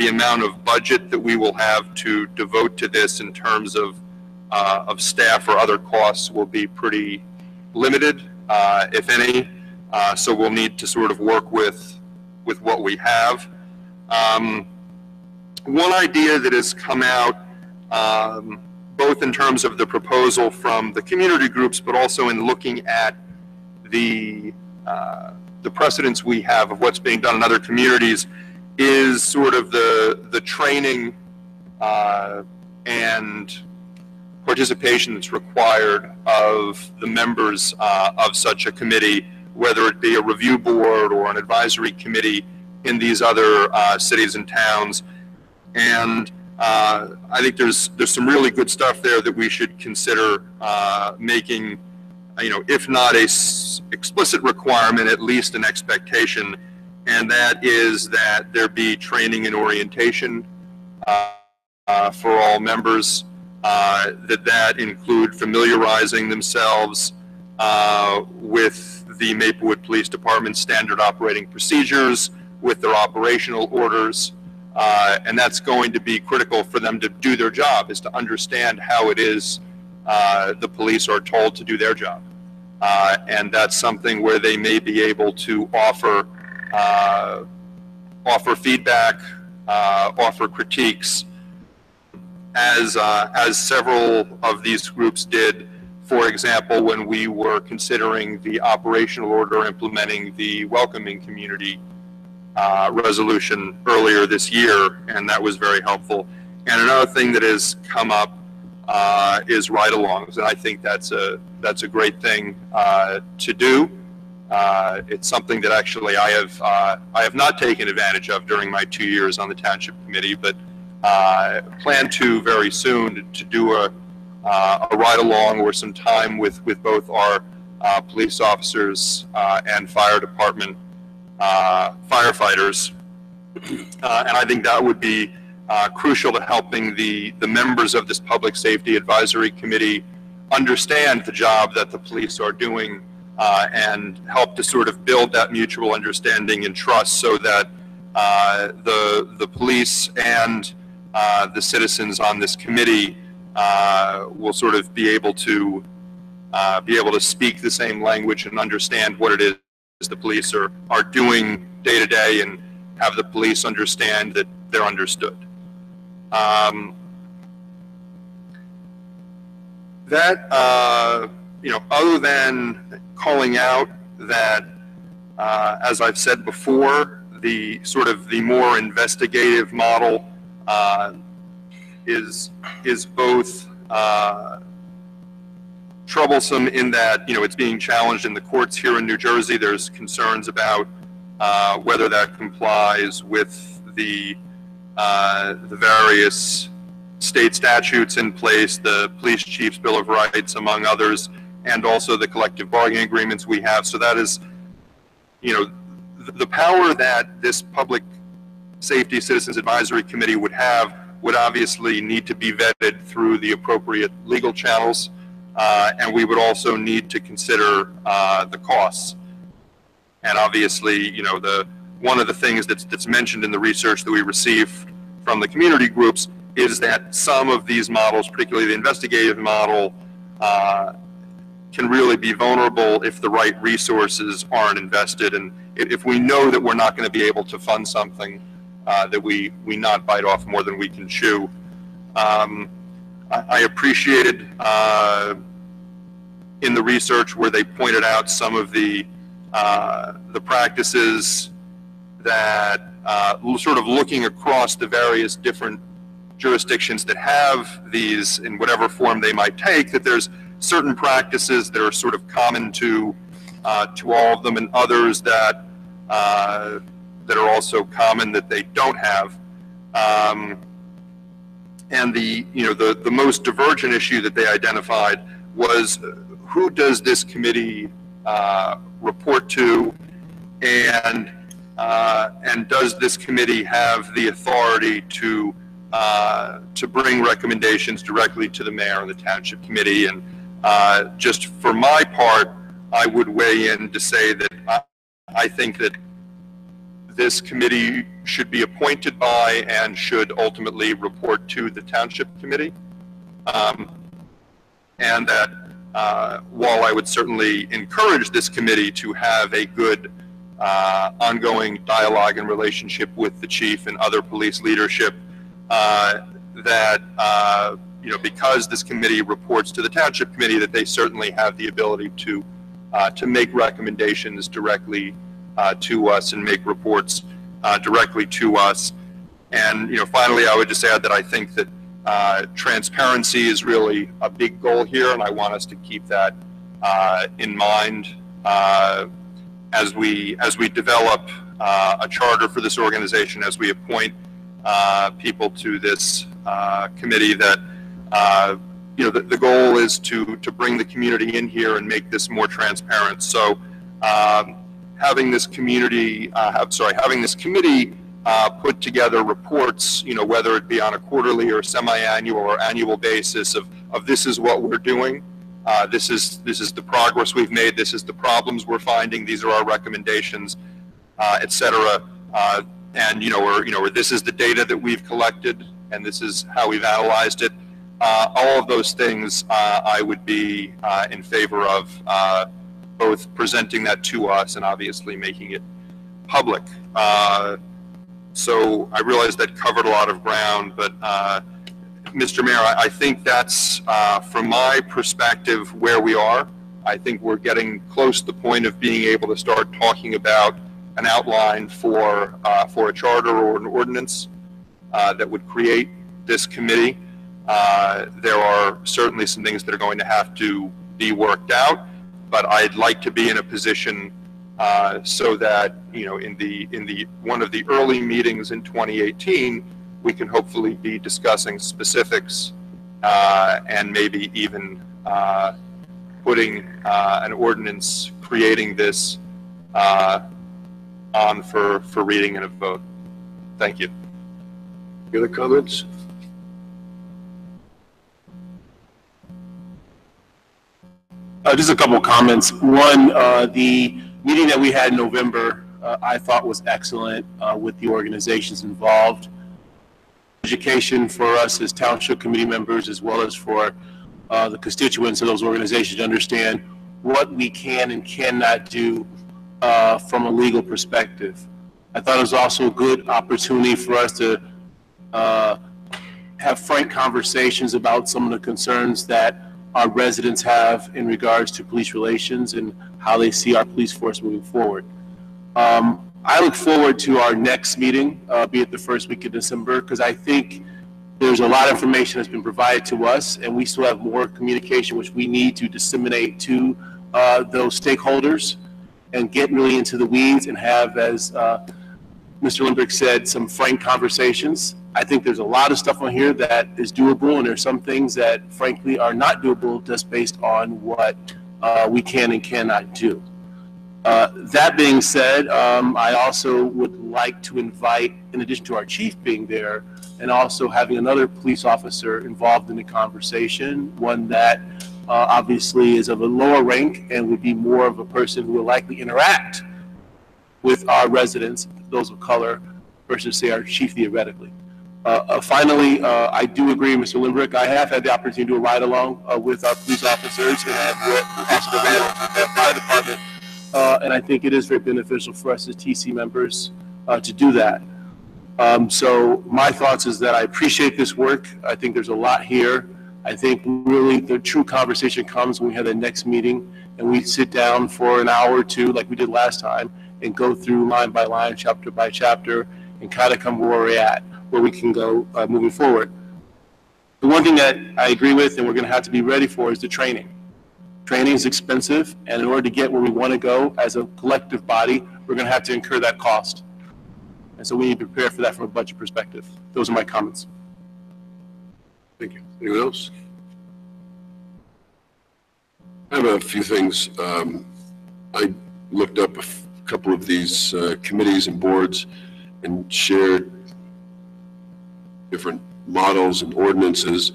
amount of budget that we will have to devote to this in terms of staff or other costs will be pretty limited, if any. So we'll need to sort of work with what we have. One idea that has come out, both in terms of the proposal from the community groups, but also in looking at the precedents we have of what's being done in other communities, is sort of the training and participation that's required of the members of such a committee, whether it be a review board or an advisory committee in these other cities and towns. And I think there's some really good stuff there that we should consider making, if not a explicit requirement, at least an expectation, and that is that there be training and orientation for all members, that include familiarizing themselves with the Maplewood Police Department standard operating procedures, with their operational orders, and that's going to be critical for them to do their job, is to understand how it is the police are told to do their job. And that's something where they may be able to offer feedback, offer critiques, as several of these groups did. For example, when we were considering the operational order implementing the welcoming community resolution earlier this year, and that was very helpful. And another thing that has come up is ride-alongs, and I think that's a great thing to do. It's something that actually I have not taken advantage of during my 2 years on the Township Committee, but plan to very soon to do a ride-along or some time with both our police officers and fire department firefighters, and I think that would be crucial to helping the members of this Public Safety Advisory Committee understand the job that the police are doing, and help to sort of build that mutual understanding and trust, so that the police and the citizens on this committee will sort of be able to be able to speak the same language and understand what it is the police are doing day to day, and have the police understand that they're understood. Other than calling out that, as I've said before, the sort of the more investigative model is both troublesome in that, it's being challenged in the courts here in New Jersey. There's concerns about whether that complies with the various state statutes in place, the Police Chief's Bill of Rights, among others, and also the collective bargaining agreements we have. So that is, the power that this Public Safety Citizens Advisory Committee would have would obviously need to be vetted through the appropriate legal channels, and we would also need to consider the costs. And obviously, one of the things that's mentioned in the research that we receive from the community groups is that some of these models, particularly the investigative model, can really be vulnerable if the right resources aren't invested. And if we know that we're not going to be able to fund something, that we not bite off more than we can chew. I appreciated in the research where they pointed out some of the practices that sort of looking across the various different jurisdictions that have these in whatever form they might take, that there's certain practices that are sort of common to all of them, and others that are also common that they don't have. And the most divergent issue that they identified was who does this committee report to, and does this committee have the authority to bring recommendations directly to the mayor and the township committee? And just for my part, I would weigh in to say that I think that this committee should be appointed by and should ultimately report to the township committee. And that while I would certainly encourage this committee to have a good ongoing dialogue and relationship with the chief and other police leadership, that because this committee reports to the township committee, that they certainly have the ability to make recommendations directly to us and make reports directly to us. And finally, I would just add that I think that transparency is really a big goal here, and I want us to keep that in mind as we develop a charter for this organization, as we appoint people to this committee. That the goal is to bring the community in here and make this more transparent. So having this committee put together reports, whether it be on a quarterly or semi-annual or annual basis of this is what we're doing, this is the progress we've made, this is the problems we're finding, these are our recommendations, etc. And or this is the data that we've collected, and this is how we've analyzed it. All of those things I would be in favor of both presenting that to us and obviously making it public. So I realize that covered a lot of ground, but Mr. Mayor, I think that's, from my perspective, where we are. I think we're getting close to the point of being able to start talking about an outline for a charter or an ordinance that would create this committee. There are certainly some things that are going to have to be worked out, but I'd like to be in a position so that in the one of the early meetings in 2018, we can hopefully be discussing specifics and maybe even putting an ordinance creating this on for reading and a vote. Thank you. Any other comments? Just a couple of comments. One, the meeting that we had in November, I thought was excellent with the organizations involved. Education for us as township committee members, as well as for the constituents of those organizations to understand what we can and cannot do from a legal perspective. I thought it was also a good opportunity for us to have frank conversations about some of the concerns that our residents have in regards to police relations and how they see our police force moving forward. I look forward to our next meeting, be it the first week of December, because I think there's a lot of information that's been provided to us, and we still have more communication which we need to disseminate to those stakeholders and get really into the weeds and have, as Mr. Lindbergh said, some frank conversations. I think there's a lot of stuff on here that is doable, and there's some things that frankly are not doable just based on what we can and cannot do. That being said, I also would like to invite, in addition to our chief being there, and also having another police officer involved in the conversation, one that obviously is of a lower rank and would be more of a person who will likely interact with our residents, those of color, versus say our chief theoretically. Finally, I do agree, Mr. Lindbergh, I have had the opportunity to ride along with our police officers and have with the fire department. And I think it is very beneficial for us as TC members to do that. So my thoughts is that I appreciate this work. I think there's a lot here. I think really the true conversation comes when we have the next meeting and we sit down for an hour or two like we did last time and go through line by line, chapter by chapter, and kind of come where we're at, where we can go moving forward. The one thing that I agree with and we're going to have to be ready for is the training. Training is expensive, and in order to get where we want to go as a collective body, we're going to have to incur that cost. And so we need to prepare for that from a budget perspective. Those are my comments. Thank you. Anyone else? I have a few things. I looked up a couple of these committees and boards and shared different models and ordinances.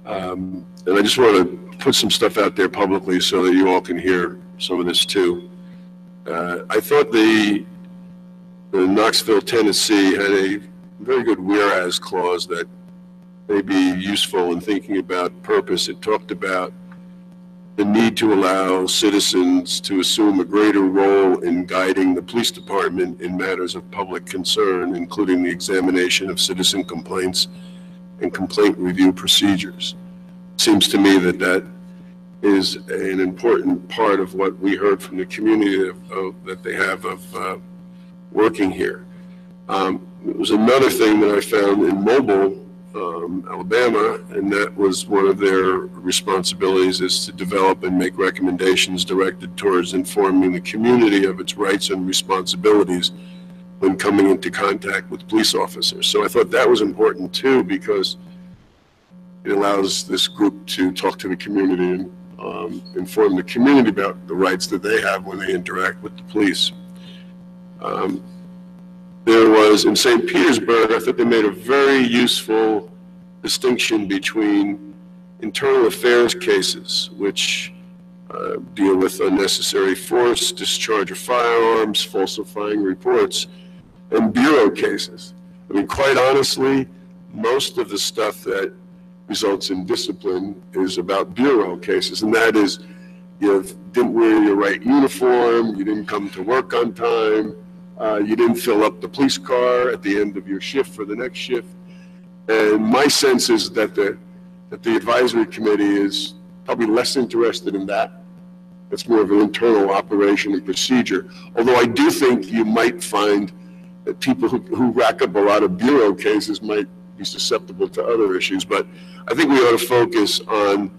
And I just want to put some stuff out there publicly so that you all can hear some of this too. I thought the Knoxville, Tennessee had a very good whereas clause that may be useful in thinking about purpose. It talked about the need to allow citizens to assume a greater role in guiding the police department in matters of public concern, including the examination of citizen complaints and complaint review procedures. It seems to me that that is an important part of what we heard from the community that they have of working here. It was another thing that I found in Mobile, Alabama, and that was one of their responsibilities is to develop and make recommendations directed towards informing the community of its rights and responsibilities when coming into contact with police officers. So I thought that was important too, because it allows this group to talk to the community and inform the community about the rights that they have when they interact with the police. There was, in St. Petersburg, I thought they made a very useful distinction between internal affairs cases, which deal with unnecessary force, discharge of firearms, falsifying reports, and bureau cases. I mean, quite honestly, most of the stuff that results in discipline is about bureau cases, and that is you didn't wear your right uniform, you didn't come to work on time, you didn't fill up the police car at the end of your shift for the next shift. And my sense is that the advisory committee is probably less interested in that. It's more of an internal operation and procedure. Although I do think you might find that people who rack up a lot of bureau cases might be susceptible to other issues. But I think we ought to focus on,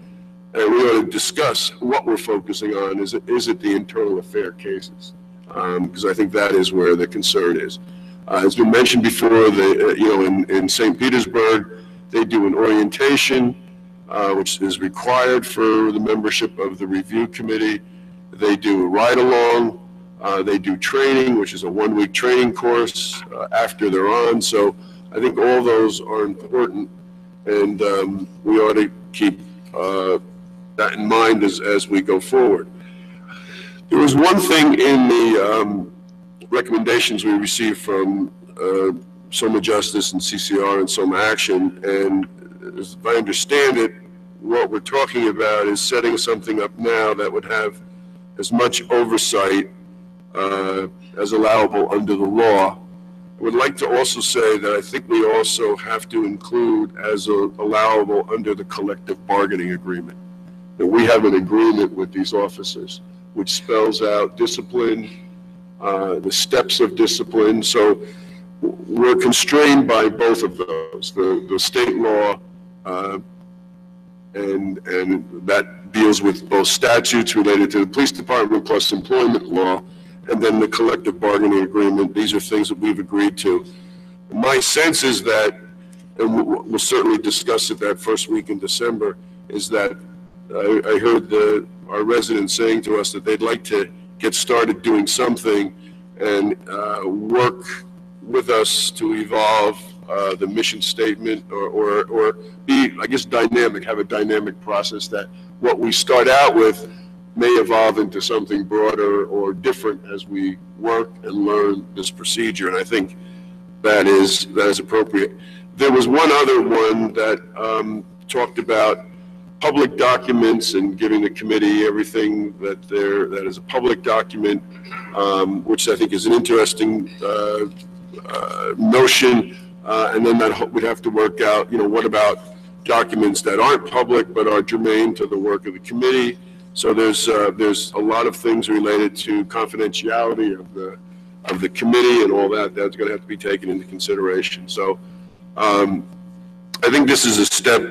and we ought to discuss what we're focusing on. Is it the internal affair cases? Because I think that is where the concern is. As been mentioned before, in St. Petersburg, they do an orientation, which is required for the membership of the review committee. They do a ride-along. They do training, which is a one-week training course after they're on. So I think all those are important, and we ought to keep that in mind as we go forward. There was one thing in the recommendations we received from Soma Justice and CCR and Soma Action, and as I understand it, what we're talking about is setting something up now that would have as much oversight as allowable under the law. I would like to also say that I think we also have to include as allowable under the collective bargaining agreement, that we have an agreement with these officers which spells out discipline, the steps of discipline. So we're constrained by both of those, the state law, and that deals with both statutes related to the police department plus employment law, and then the collective bargaining agreement. These are things that we've agreed to. My sense is that, and we'll certainly discuss it that first week in December, is that I heard our residents saying to us that they'd like to get started doing something and work with us to evolve the mission statement or be, I guess, dynamic, have a dynamic process that what we start out with may evolve into something broader or different as we work and learn this procedure. And I think that is appropriate. There was one other one that talked about public documents and giving the committee everything that is a public document, which I think is an interesting notion. And then that we'd have to work out, what about documents that aren't public but are germane to the work of the committee. So there's a lot of things related to confidentiality of the committee and all that that's going to have to be taken into consideration. So I think this is a step,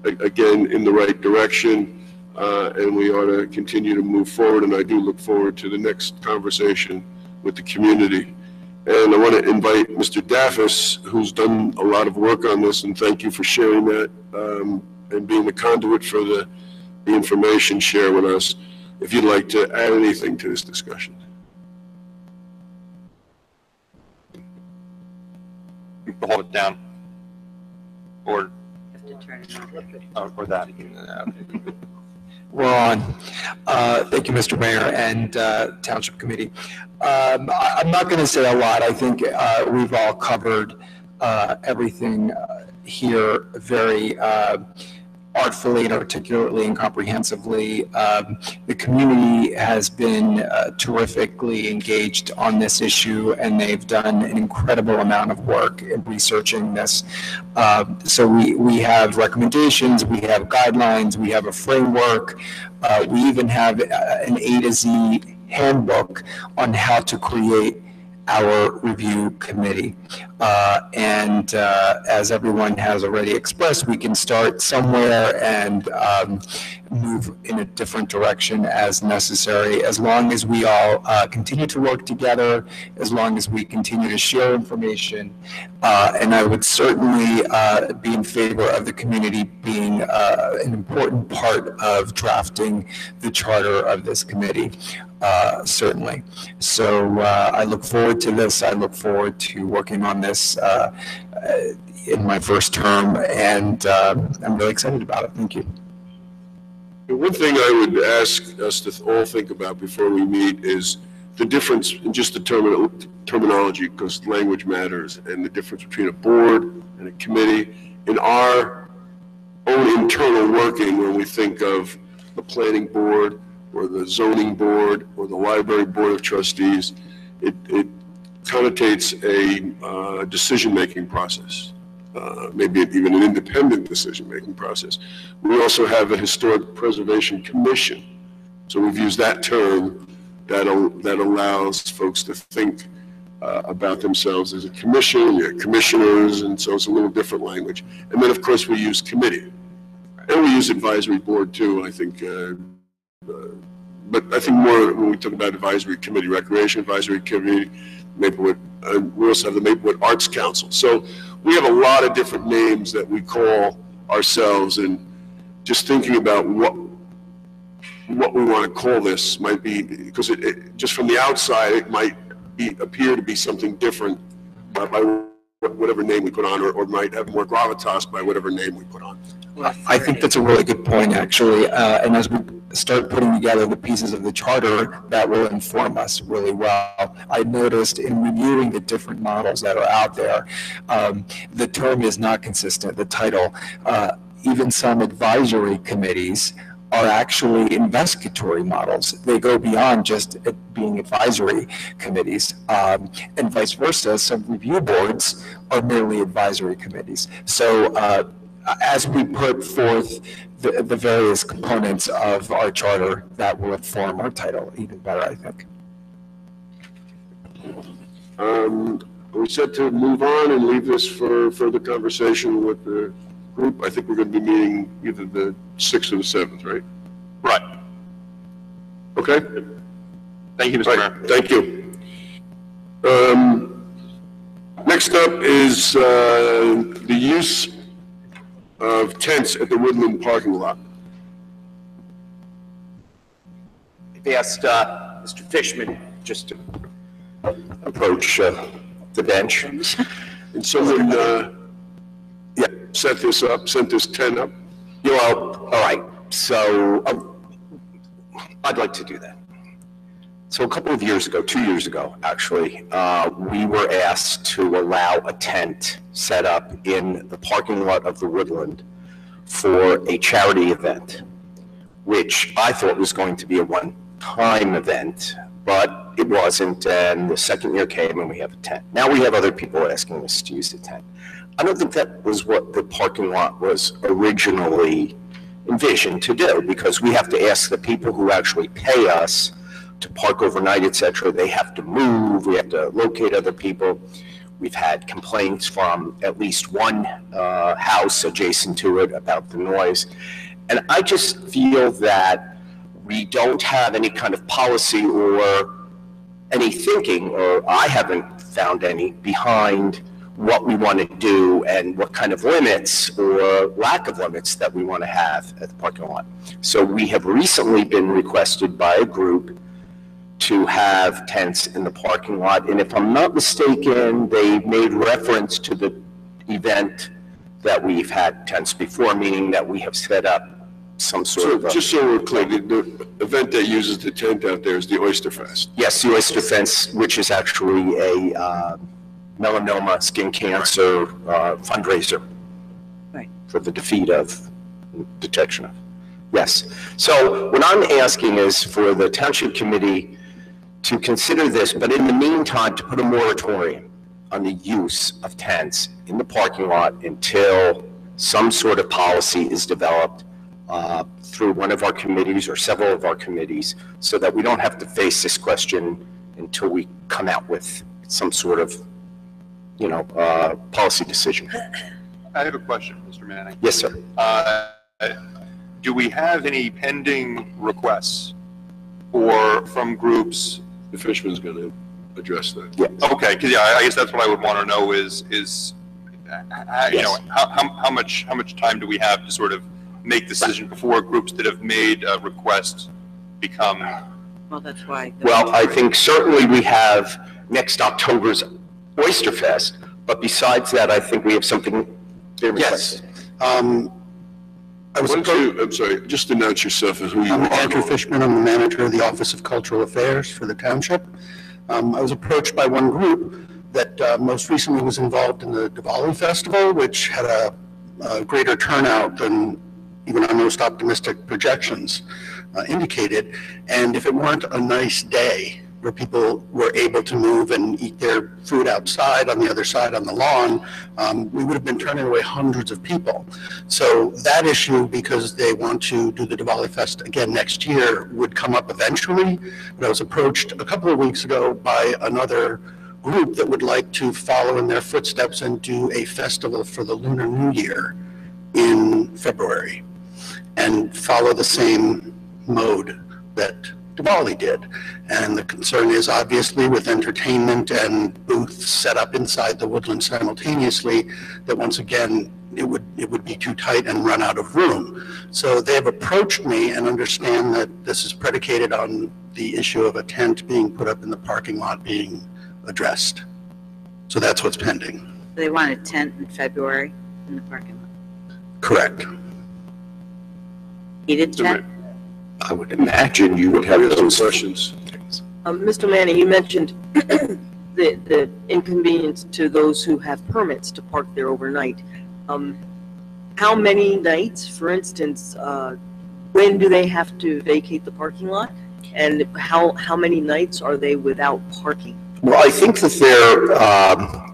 again, in the right direction, and we ought to continue to move forward. And I do look forward to the next conversation with the community. And I want to invite Mr. Daffis, who's done a lot of work on this, and thank you for sharing that and being the conduit for the information share with us, if you'd like to add anything to this discussion. Hold it down. Or that. We're on. Thank you, Mr. Mayor and Township Committee. I'm not going to say a lot. I think we've all covered everything here very artfully and articulately and comprehensively. The community has been terrifically engaged on this issue, and they've done an incredible amount of work in researching this. So we have recommendations, we have guidelines, we have a framework, we even have an A to Z handbook on how to create our review committee. And as everyone has already expressed, we can start somewhere and move in a different direction as necessary, as long as we all continue to work together, as long as we continue to share information. And I would certainly be in favor of the community being an important part of drafting the charter of this committee. Certainly. So I look forward to this. I look forward to working on this in my first term, and I'm really excited about it. Thank you. One thing I would ask us to all think about before we meet is the difference in just the terminology, because language matters, and the difference between a board and a committee. In our own internal working, when we think of the planning board or the zoning board or the library board of trustees, it connotates a decision-making process, maybe even an independent decision-making process. We also have a historic preservation commission. So we've used that term that allows folks to think about themselves as a commission, commissioners, and so it's a little different language. And then, of course, we use committee. And we use advisory board, too, I think. But I think more when we talk about advisory committee, recreation advisory committee, Maplewood, we also have the Maplewood Arts Council. So we have a lot of different names that we call ourselves, and just thinking about what we want to call this might be, because it just from the outside, it might appear to be something different by whatever name we put on, or might have more gravitas by whatever name we put on. I think that's a really good point, actually. And as we start putting together the pieces of the charter, that will inform us really well. I noticed in reviewing the different models that are out there, the term is not consistent, the title. even some advisory committees are actually investigatory models. They go beyond just it being advisory committees, and vice versa. Some review boards are merely advisory committees. So as we put forth the various components of our charter, that will inform our title even better, I think. We said to move on and leave this for further conversation with the group. I think we're going to be meeting either the 6th or the 7th, right? Right. Okay? Thank you, Mr. Mayor. Thank you. Next up is the use of tents at the Woodland parking lot. I've asked Mr. Fishman just to approach the bench. And someone, set this tent up. Well, all right, so I'd like to do that. So a couple of years ago, 2 years ago, actually, we were asked to allow a tent set up in the parking lot of the Woodland for a charity event, which I thought was going to be a one-time event, but it wasn't, and the second year came and we have a tent. Now we have other people asking us to use the tent. I don't think that was what the parking lot was originally envisioned to do, because we have to ask the people who actually pay us to park overnight, et cetera. They have to move, we have to locate other people. We've had complaints from at least one house adjacent to it about the noise. And I just feel that we don't have any kind of policy or any thinking, or I haven't found any, behind what we want to do and what kind of limits or lack of limits that we want to have at the parking lot. So we have recently been requested by a group to have tents in the parking lot. And if I'm not mistaken, they made reference to the event that we've had tents before, meaning that we have set up some sort of... Just so we're clear, the event that uses the tent out there is the Oyster Fest. Yes, the Oyster Fest, which is actually a melanoma skin cancer fundraiser for the defeat of, detection of. Yes. So what I'm asking is for the Township Committee to consider this, but in the meantime, to put a moratorium on the use of tents in the parking lot until some sort of policy is developed through one of our committees or several of our committees, so that we don't have to face this question until we come out with some sort of, policy decision. I have a question, Mr. Manning. Yes, sir. Do we have any pending requests from groups? The Fishman's going to address that. Yeah. Okay, because I guess that's what I would want to know is how much time do we have to sort of make decision before groups that have made requests become? Well, that's why. Well, I think certainly we have next October's Oyster Fest, but besides that, I think we have something. Yes. I'm sorry, just announce yourself as who you are. I'm Andrew Fishman. I'm the manager of the Office of Cultural Affairs for the Township. I was approached by one group that most recently was involved in the Diwali Festival, which had a greater turnout than even our most optimistic projections indicated. And if it weren't a nice day where people were able to move and eat their food outside on the other side on the lawn, we would have been turning away hundreds of people. So that issue, because they want to do the Diwali Fest again next year, would come up eventually. But I was approached a couple of weeks ago by another group that would like to follow in their footsteps and do a festival for the Lunar New Year in February and follow the same mode that Diwali did. And the concern is obviously with entertainment and booths set up inside the Woodland simultaneously, that once again, it would be too tight and run out of room. So they've approached me and understand that this is predicated on the issue of a tent being put up in the parking lot being addressed. So that's what's pending. They want a tent in February in the parking lot. Correct. Heated tent? I would imagine you would have those questions. Mr. Manning, you mentioned the inconvenience to those who have permits to park there overnight. how many nights, for instance, when do they have to vacate the parking lot? And how many nights are they without parking? Well, I think that they're,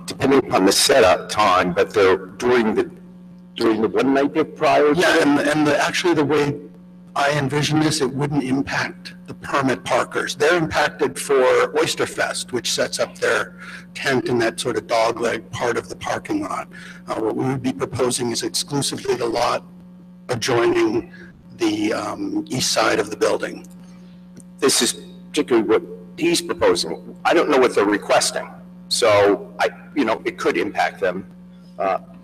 depending upon the setup time, but they're during the one night bit prior to. Yeah, actually the way I envision this, it wouldn't impact the permit parkers. They're impacted for Oyster Fest, which sets up their tent in that sort of dogleg part of the parking lot. What we would be proposing is exclusively the lot adjoining the east side of the building. This is particularly what he's proposing. I don't know what they're requesting. So it could impact them,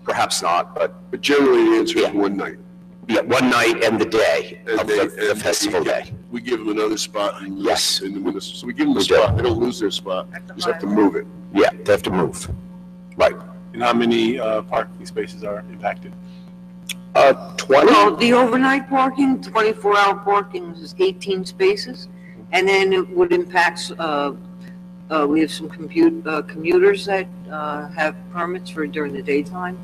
perhaps not, but generally the answer is one night. Yeah, one night and the day of the festival day. We give them another spot. Yes. So we give them a spot. They don't lose their spot. You just have to move it. Yeah, they have to move. Right. And how many parking spaces are impacted? 20. Well, the overnight parking, 24-hour parking is 18 spaces. And then it would impact, we have some commuters that have permits for during the daytime.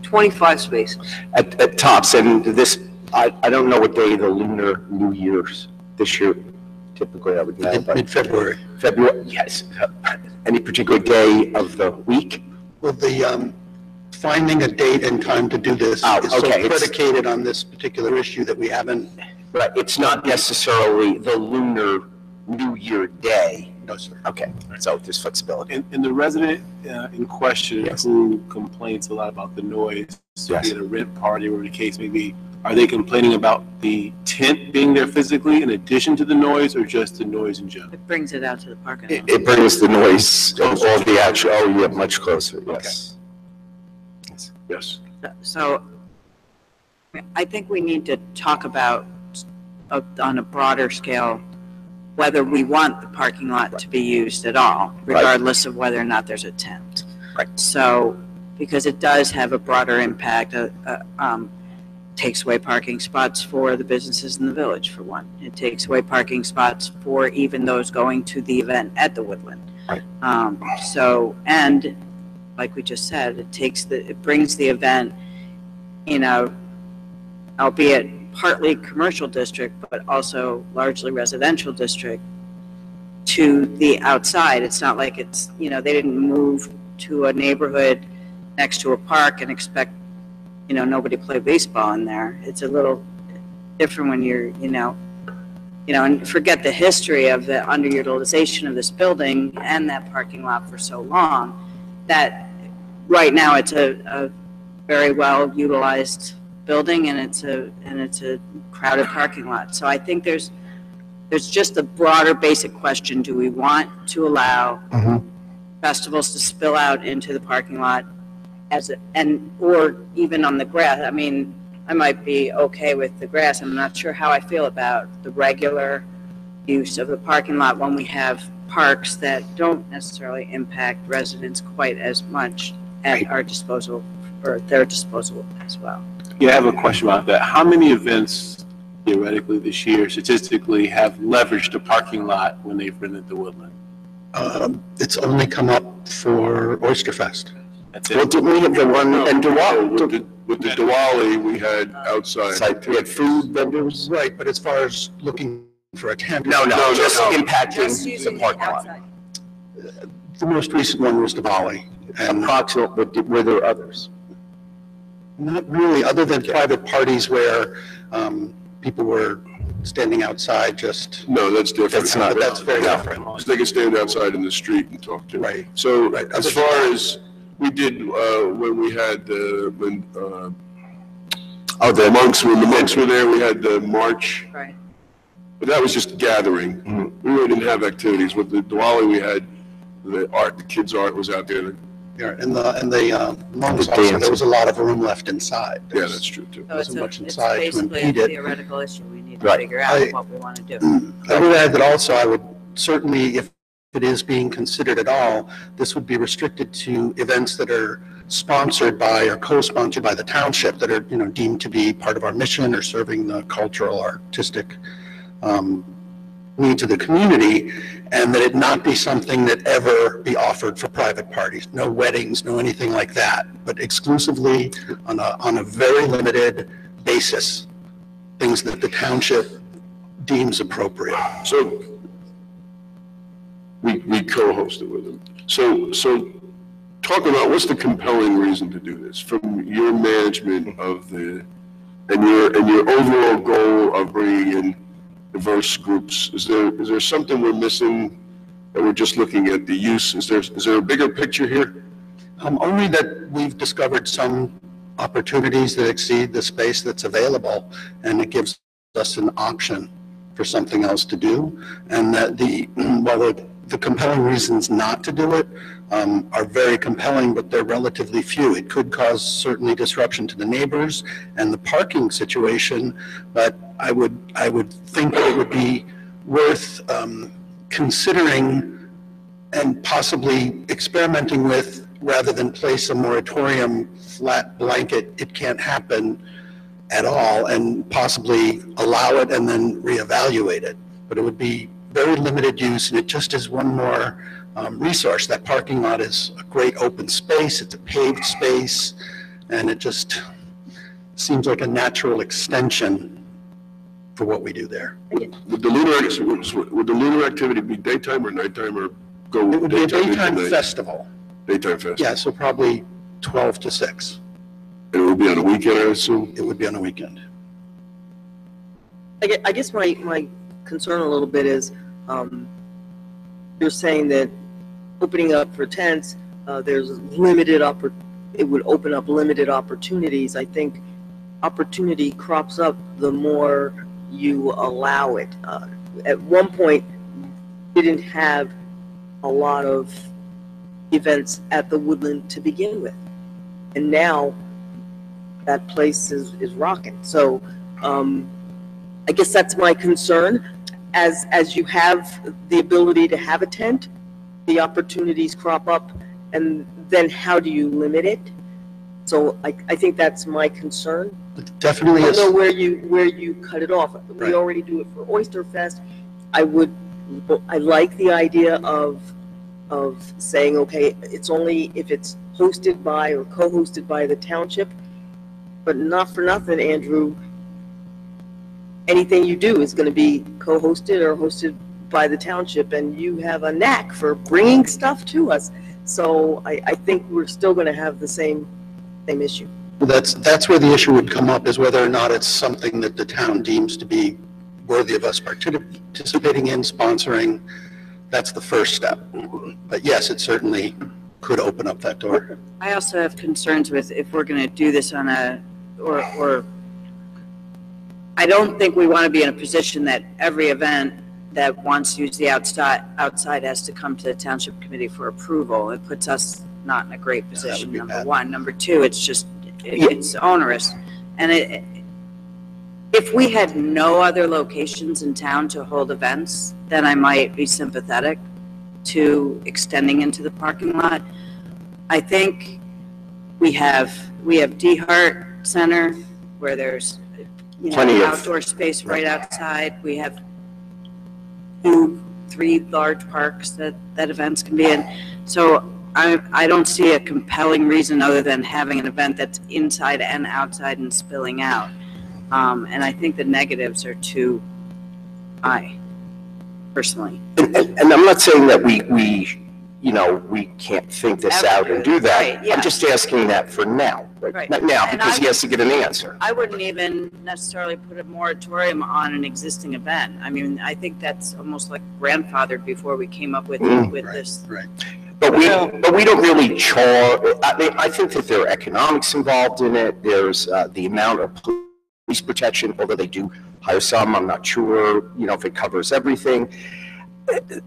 25 spaces. At tops, and this, I don't know what day the Lunar New Year's this year, typically I would know. Mid-February. February, yes. Any particular day of the week? Well, the finding a date and time to do this is so predicated on this particular issue that we haven't. Right, it's not necessarily the Lunar New Year day. No, sir. Okay, so there's flexibility. And the resident in question who complains a lot about the noise, be it a rent party or the case may be, are they complaining about the tent being there physically in addition to the noise, or just the noise in general? It brings it out to the parking lot. It brings the noise of all the actual, much closer, yes. Okay. Yes. So I think we need to talk about, on a broader scale, whether we want the parking lot to be used at all, regardless of whether or not there's a tent. Right. So, because it does have a broader impact, takes away parking spots for the businesses in the village, for one. It takes away parking spots for even those going to the event at the Woodland. Right. And like we just said, it brings the event in a, albeit partly commercial district, but also largely residential district, to the outside. It's not like it's, they didn't move to a neighborhood next to a park and expect, nobody play baseball in there. It's a little different when you're, and forget the history of the underutilization of this building and that parking lot for so long, that right now it's a very well utilized building, and it's a crowded parking lot. So I think there's just a broader basic question: do we want to allow festivals to spill out into the parking lot, or even on the grass? I mean, I might be okay with the grass. I'm not sure how I feel about the regular use of the parking lot when we have parks that don't necessarily impact residents quite as much at our disposal, or their disposal as well. Yeah, I have a question about that. How many events theoretically this year, statistically, have leveraged the parking lot when they've rented the Woodland? It's only come up for Oyster Fest. That's it. Well, didn't we have the one in Diwali? With the Diwali, we had outside. We had food vendors. Right, but as far as looking for a tent. No, just impacting the parking lot. The most recent one was Diwali. And approximately, but were there others? Not really, other than private parties where people were standing outside just. No, that's different. That's not. That's very different. Because they can stand outside in the street and talk to. Right. So as far as we did when we had the monks were there, we had the march. Right. But that was just gathering. We really didn't have activities. With the Diwali, we had the art. The kids' art was out there. Yeah, and the monks also, there was a lot of room left inside. Yeah, that's true too. So Wasn't much it's inside to basically impede a it. theoretical issue. We need to figure out what we want to do. I would add that also, I would certainly, if it is being considered at all, this would be restricted to events that are sponsored by or co-sponsored by the township, that are, deemed to be part of our mission or serving the cultural, artistic needs of the community, and that it not be something that ever be offered for private parties. No weddings, no anything like that, but exclusively on a very limited basis, things that the township deems appropriate. So we co-hosted with them. So talk about what's the compelling reason to do this from your management of the, and your overall goal of bringing in diverse groups. Is there something we're missing that we're just looking at the use? Is there a bigger picture here? Only that we've discovered some opportunities that exceed the space that's available, and it gives us an option for something else to do. And that the compelling reasons not to do it are very compelling, but they're relatively few. It could cause certainly disruption to the neighbors and the parking situation, but I would think that it would be worth considering and possibly experimenting with, rather than place a moratorium flat blanket, it can't happen at all, and possibly allow it and then reevaluate it. But it would be very limited use, and it just is one more resource. That parking lot is a great open space, it's a paved space, and it just seems like a natural extension for what we do there. Would the lunar activity be daytime or nighttime, or go It would be a daytime into night? festival. Daytime festival? Yeah, so probably 12 to 6. And it would be on a weekend, I assume? It would be on a weekend. I guess my concern a little bit is, you're saying that opening up for tents, there's it would open up limited opportunities. I think opportunity crops up the more you allow it. At one point, we didn't have a lot of events at the Woodland to begin with, and now that place is rocking. So I guess that's my concern. As you have the ability to have a tent, the opportunities crop up, and then how do you limit it? So I think that's my concern. It definitely I is. don't know where you cut it off. Right. We already do it for Oyster Fest. I like the idea of saying, okay, it's only if it's hosted by or co-hosted by the township, but not for nothing, Andrew, anything you do is going to be co-hosted or hosted by the township, and you have a knack for bringing stuff to us. So I think we're still going to have the same issue. Well, that's where the issue would come up, is whether or not it's something that the town deems to be worthy of us participating in, sponsoring. That's the first step. But yes, it certainly could open up that door. I also have concerns with if we're going to do this on or I don't think we want to be in a position that every event that wants to use the outside has to come to the township committee for approval. It puts us not in a great position, number bad. one. Number two, it's just, it's onerous. And if we had no other locations in town to hold events, then I might be sympathetic to extending into the parking lot. I think we have D Hart Center where there's Plenty of- outdoor space right outside. We have 2-3 large parks that events can be in. So I don't see a compelling reason other than having an event that's inside and outside and spilling out. And I think the negatives are too high, personally. And I'm not saying that we can't think this out and do that. Right, yeah. I'm just asking that for now. Right. Not now, And because he has to get an answer. I wouldn't even necessarily put a moratorium on an existing event. I mean, I think that's almost like grandfathered before we came up with this. Right. But we don't really charge. I think that there are economics involved in it. There's the amount of police protection, although they do hire some. I'm not sure, if it covers everything.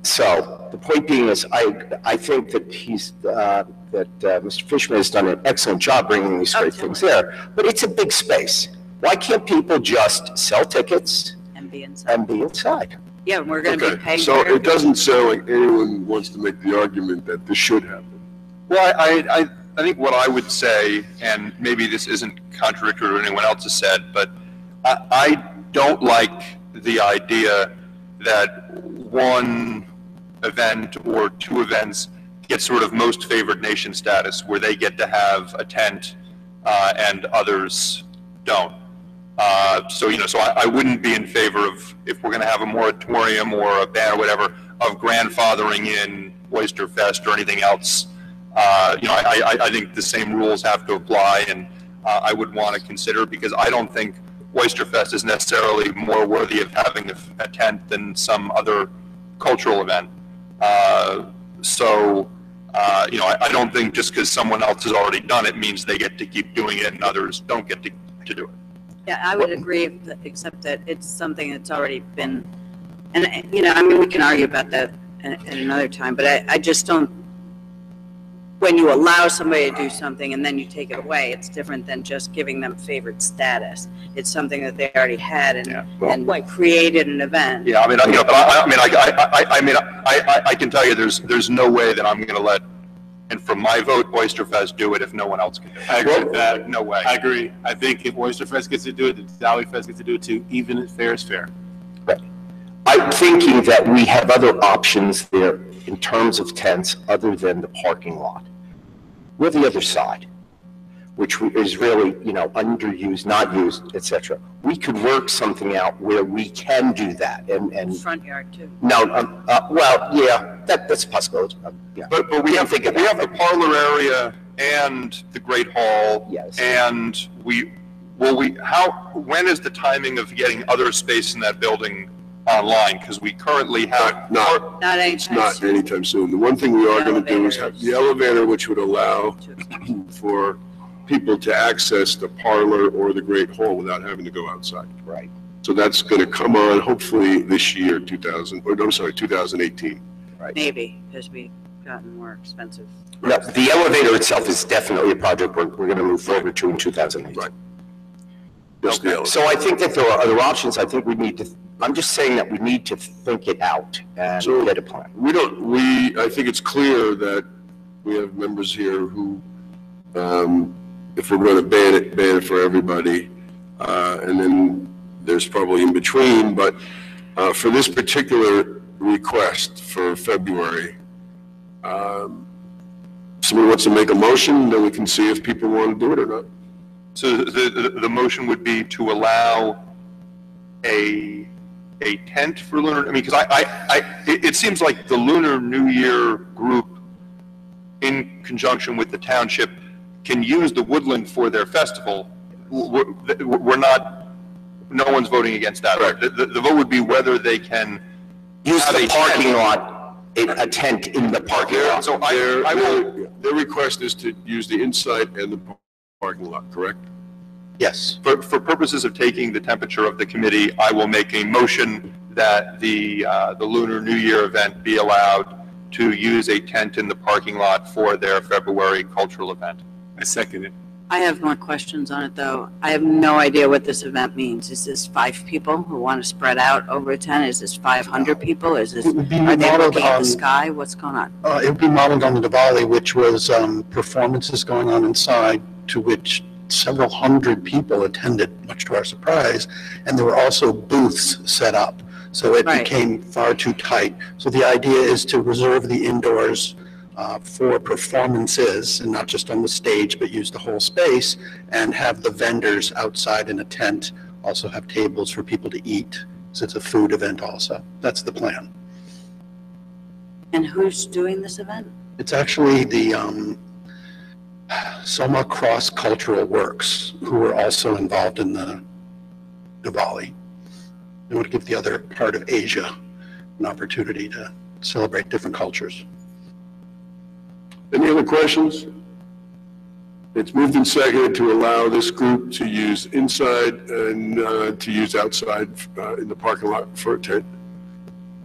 So the point being is, I think that Mr. Fishman has done an excellent job bringing these great things there. But it's a big space. Why can't people just sell tickets And be inside. Yeah, and we're going to be Okay, paying. so for it doesn't sound like anyone wants to make the argument that this should happen. Well, I think what I would say, and maybe this isn't contradictory to what anyone else has said, but I don't like the idea that one event or two events get sort of most favored nation status, where they get to have a tent and others don't. So, so I wouldn't be in favor of, if we're going to have a moratorium or a ban or whatever, of grandfathering in Oyster Fest or anything else. I think the same rules have to apply, and I would want to consider, because I don't think Oyster Fest is necessarily more worthy of having a tent than some other cultural event. I don't think just because someone else has already done it means they get to keep doing it and others don't get to do it. Yeah, I would agree, except that it's something that's already been, and, we can argue about that at another time, but I just don't, when you allow somebody to do something and then you take it away, it's different than just giving them favored status. It's something that they already had and created an event. Yeah, I can tell you there's no way that I'm going to let, and from my vote, Oyster Fest do it if no one else can do it. I agree with that. No way. I agree. I think if Oyster Fest gets to do it, the Dolly Fest gets to do it too. Even if fair is fair. Right. I'm thinking that we have other options there in terms of tents other than the parking lot. We're the other side, which is really, underused, not used, etc. We could work something out where we can do that and Front yard too. no, well, yeah, that's a possibility. Yeah. But we have the parlor area and the Great Hall. Yes. And when is the timing of getting other space in that building online? Because we currently have Not It's not anytime soon. The one thing we are going to do is have the elevator, which would allow for people to access the parlor or the Great Hall without having to go outside. Right. So that's going to come on hopefully this year, 2018. Maybe, because we've gotten more expensive. No, the elevator itself is definitely a project we're going to move forward to in 2008. Right. Just the elevator. So I think that there are other options. I think we need to, I'm just saying that we need to think it out and get a plan. I think it's clear that we have members here who, if we're going to ban it for everybody, and then there's probably in between, but for this particular request for February, somebody wants to make a motion, then we can see if people want to do it or not. So the motion would be to allow a tent for Lunar, because it seems like the Lunar New Year group, in conjunction with the township, can use the woodland for their festival. We're not, no one's voting against that. Right. The vote would be whether they can use the parking lot, a tent in the parking lot. So their request is to use the inside and the parking lot, correct? Yes. For purposes of taking the temperature of the committee, I will make a motion that the Lunar New Year event be allowed to use a tent in the parking lot for their February cultural event. I second it. I have more questions on it, though. I have no idea what this event means. Is this 5 people who want to spread out over a tent? Is this 500 people? Are they looking at the sky? What's going on? It would be modeled on the Diwali, which was performances going on inside, to which several hundred people attended, much to our surprise, and there were also booths set up, so it became far too tight. So the idea is to reserve the indoors for performances, and not just on the stage, but use the whole space, and have the vendors outside in a tent also have tables for people to eat, so it's a food event also. That's the plan. And who's doing this event? It's actually the Soma Cross Cultural Works, who are also involved in the Diwali. They want to give the other part of Asia an opportunity to celebrate different cultures. Any other questions? It's moved and seconded to allow this group to use inside and to use outside in the parking lot for a tent.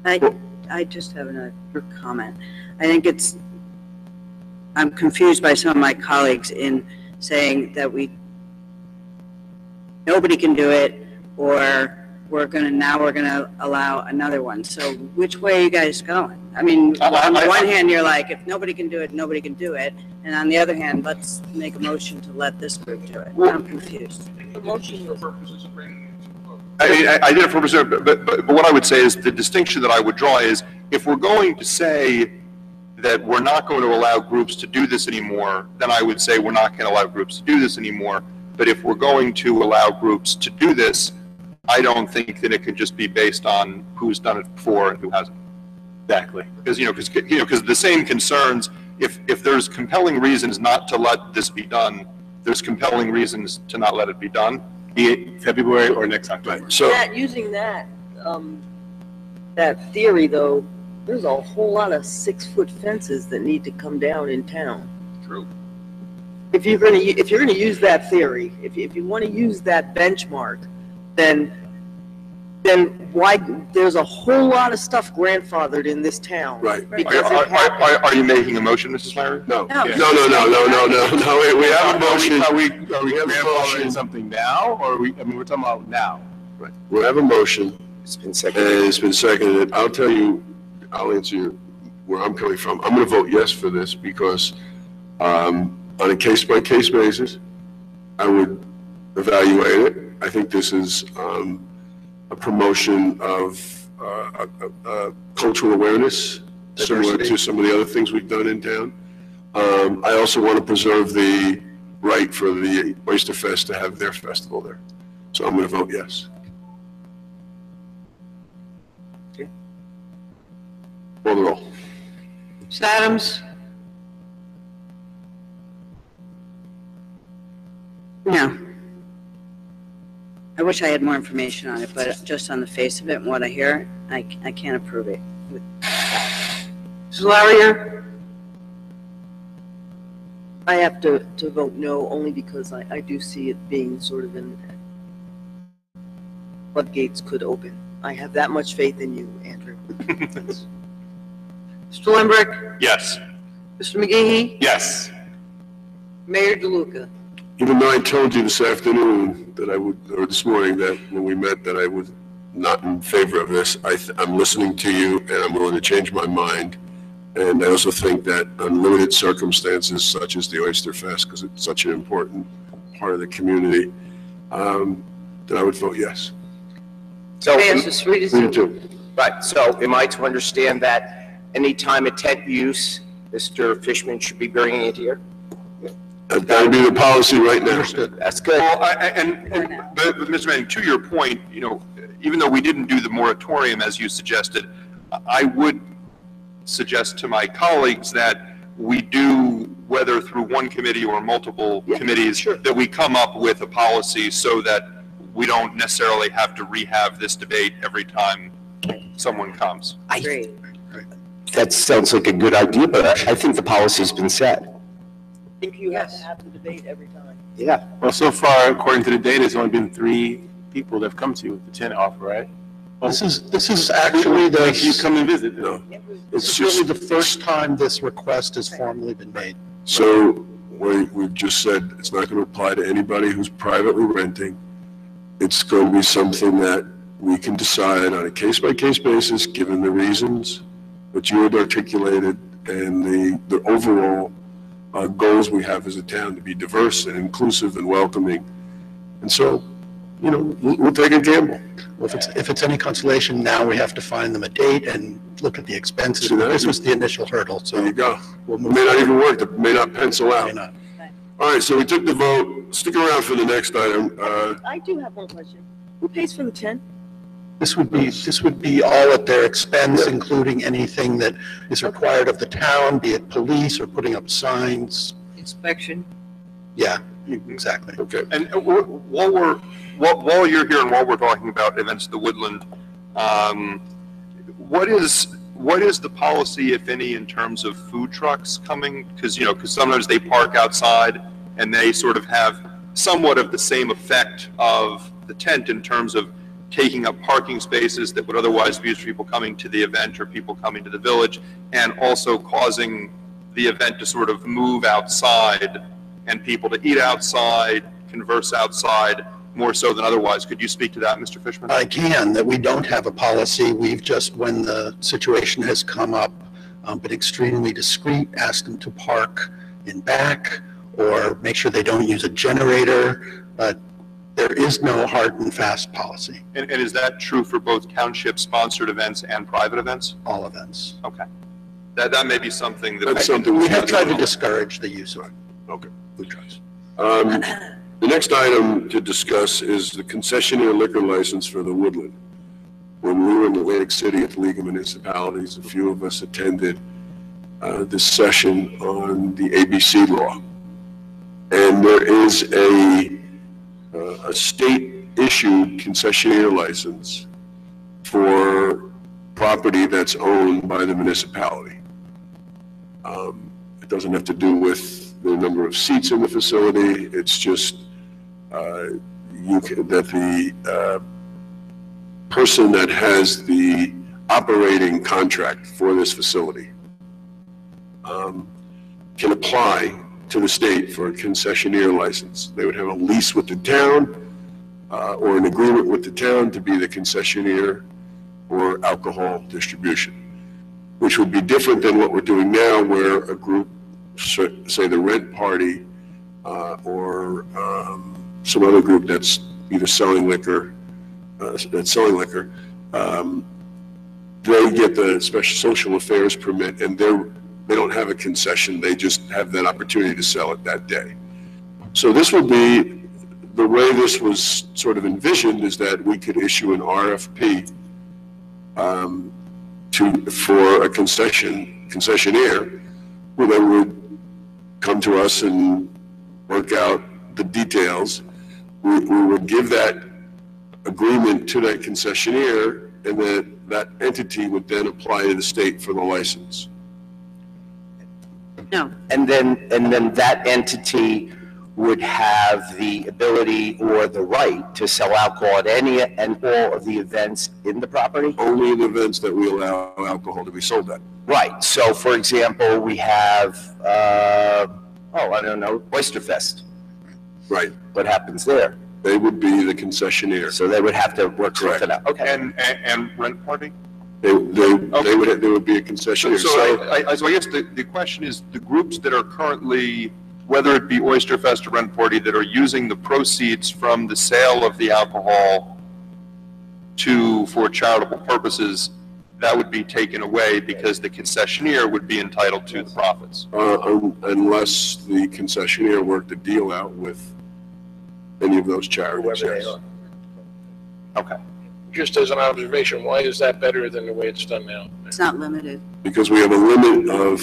I just have another comment. I think I'm confused by some of my colleagues in saying that nobody can do it, or we're gonna allow another one. So which way are you guys going? On the one hand, you're like, if nobody can do it, nobody can do it. And on the other hand, let's make a motion to let this group do it. I'm confused. The motion for purposes of bringing it to a vote. I did it for reserve, but what I would say is the distinction that I would draw is if we're going to say that we're not going to allow groups to do this anymore, then I would say we're not going to allow groups to do this anymore. But if we're going to allow groups to do this, I don't think that it can just be based on who's done it before and who hasn't. Exactly. Because the same concerns, if there's compelling reasons not to let this be done, there's compelling reasons to not let it be done. Be it February or next October. So, Using that, that theory though, there's a whole lot of 6-foot fences that need to come down in town. True. If you're gonna use that theory, if you want to use that benchmark, then why, there's a whole lot of stuff grandfathered in this town. right. Are you making a motion, Mrs. Larry? No, No. no, we have a motion. Are we have a grandfathering motion. something now, or we're talking about now? Right. We have a motion, It's been and seconded. it's been seconded. I'll answer you where I'm coming from. I'm gonna vote yes for this because, on a case-by-case basis, I would evaluate it. I think this is, a promotion of, cultural awareness, similar to some of the other things we've done in town. I also want to preserve the right for the Oyster Fest to have their festival there. So I'm going to vote yes. Call the roll. Ms. Adams? No. I wish I had more information on it, but just on the face of it and what I hear, I can't approve it. Ms. Larrier? I have to vote no, only because I do see it being sort of floodgates could open. I have that much faith in you, Andrew. Mr. Limbrick? Yes. Mr. McGehee? Yes. Mayor DeLuca? Even though I told you this afternoon that I would, or this morning, that when we met, that I was not in favor of this, I'm listening to you and I'm willing to change my mind. And I also think that unlimited circumstances such as the Oyster Fest, because it's such an important part of the community, that I would vote yes. So, Passes 3-2. right, so am I to understand that anytime a tent use, Mr. Fishman should be bringing it here? That would be the policy right now. Understood. That's good. Well, but Mr. Manning, to your point, even though we didn't do the moratorium as you suggested, I would suggest to my colleagues that we do, whether through one committee or multiple committees, that we come up with a policy so that we don't necessarily have to rehab this debate every time someone comes. Great. That sounds like a good idea, but I think the policy's been set. I think you have to have the debate every time. Yeah. Well, so far, according to the data, there's only been 3 people that have come to you with the tent offer, right? This is actually You come and visit. No. It's really the first time this request has formally been made. So we've just said it's not going to apply to anybody who's privately renting. It's going to be something that we can decide on a case-by-case basis, given the reasons that you had articulated and the overall goals we have as a town to be diverse and inclusive and welcoming. And so, we'll take a gamble. Well, if it's any consolation, now we have to find them a date and look at the expenses. See, that This is- was the initial hurdle, There you so go. we'll It move may not forward. even work, it may not pencil out. May not. All right, so we took the vote. Stick around for the next item. I do have one question. Who pays for the tent? This would be all at their expense, including anything that is required of the town, be it police or putting up signs. Inspection? Yeah, exactly. Okay. And while you're here and while we're talking about events at the Woodland, what is the policy, if any, in terms of food trucks coming? Because sometimes they park outside and they sort of have somewhat of the same effect of the tent in terms of taking up parking spaces that would otherwise be used for people coming to the event or people coming to the village, and also causing the event to sort of move outside and people to eat outside, converse outside, more so than otherwise. Could you speak to that, Mr. Fishman? I can, that we don't have a policy. We've just, when the situation has come up, been extremely discreet, asked them to park in back or make sure they don't use a generator. But there is no hard and fast policy, And is that true for both township-sponsored events and private events? all events. Okay. That may be something that. That's something We have tried to discourage the use of Okay. food trucks. The next item to discuss is the concessionaire liquor license for the Woodland. When we were in Atlantic City at the League of Municipalities, a few of us attended this session on the ABC law. And there is a state-issued concessionaire license for property that's owned by the municipality. It doesn't have to do with the number of seats in the facility. It's just that the person that has the operating contract for this facility can apply to the state for a concessionaire license. They would have a lease with the town or an agreement with the town to be the concessionaire or alcohol distribution, which would be different than what we're doing now, where a group, say the Rent Party or some other group that's either selling liquor, they get the special social affairs permit, and they don't have a concession, they just have that opportunity to sell it that day. So this would be, the way this was sort of envisioned is that we could issue an RFP for a concessionaire, who then would come to us and work out the details. We would give that agreement to that concessionaire, and that entity would then apply to the state for the license. No, And then that entity would have the ability or the right to sell alcohol at any and all of the events in the property? Only in events that we allow alcohol to be sold at. Right, so for example, we have, I don't know, Oyster Fest. Right. What happens there? They would be the concessionaire. So they would have to work something out. Okay. And Rent Party? They would be a concessionaire. So I guess the question is, the groups that are currently, whether it be Oyster Fest or Rent Party, that are using the proceeds from the sale of the alcohol for charitable purposes, that would be taken away because the concessionaire would be entitled to the profits. Unless the concessionaire worked a deal out with any of those charities. Whoever they Yes. are. Okay. Just as an observation, why is that better than the way it's done now? it's not limited. Because we have a limit of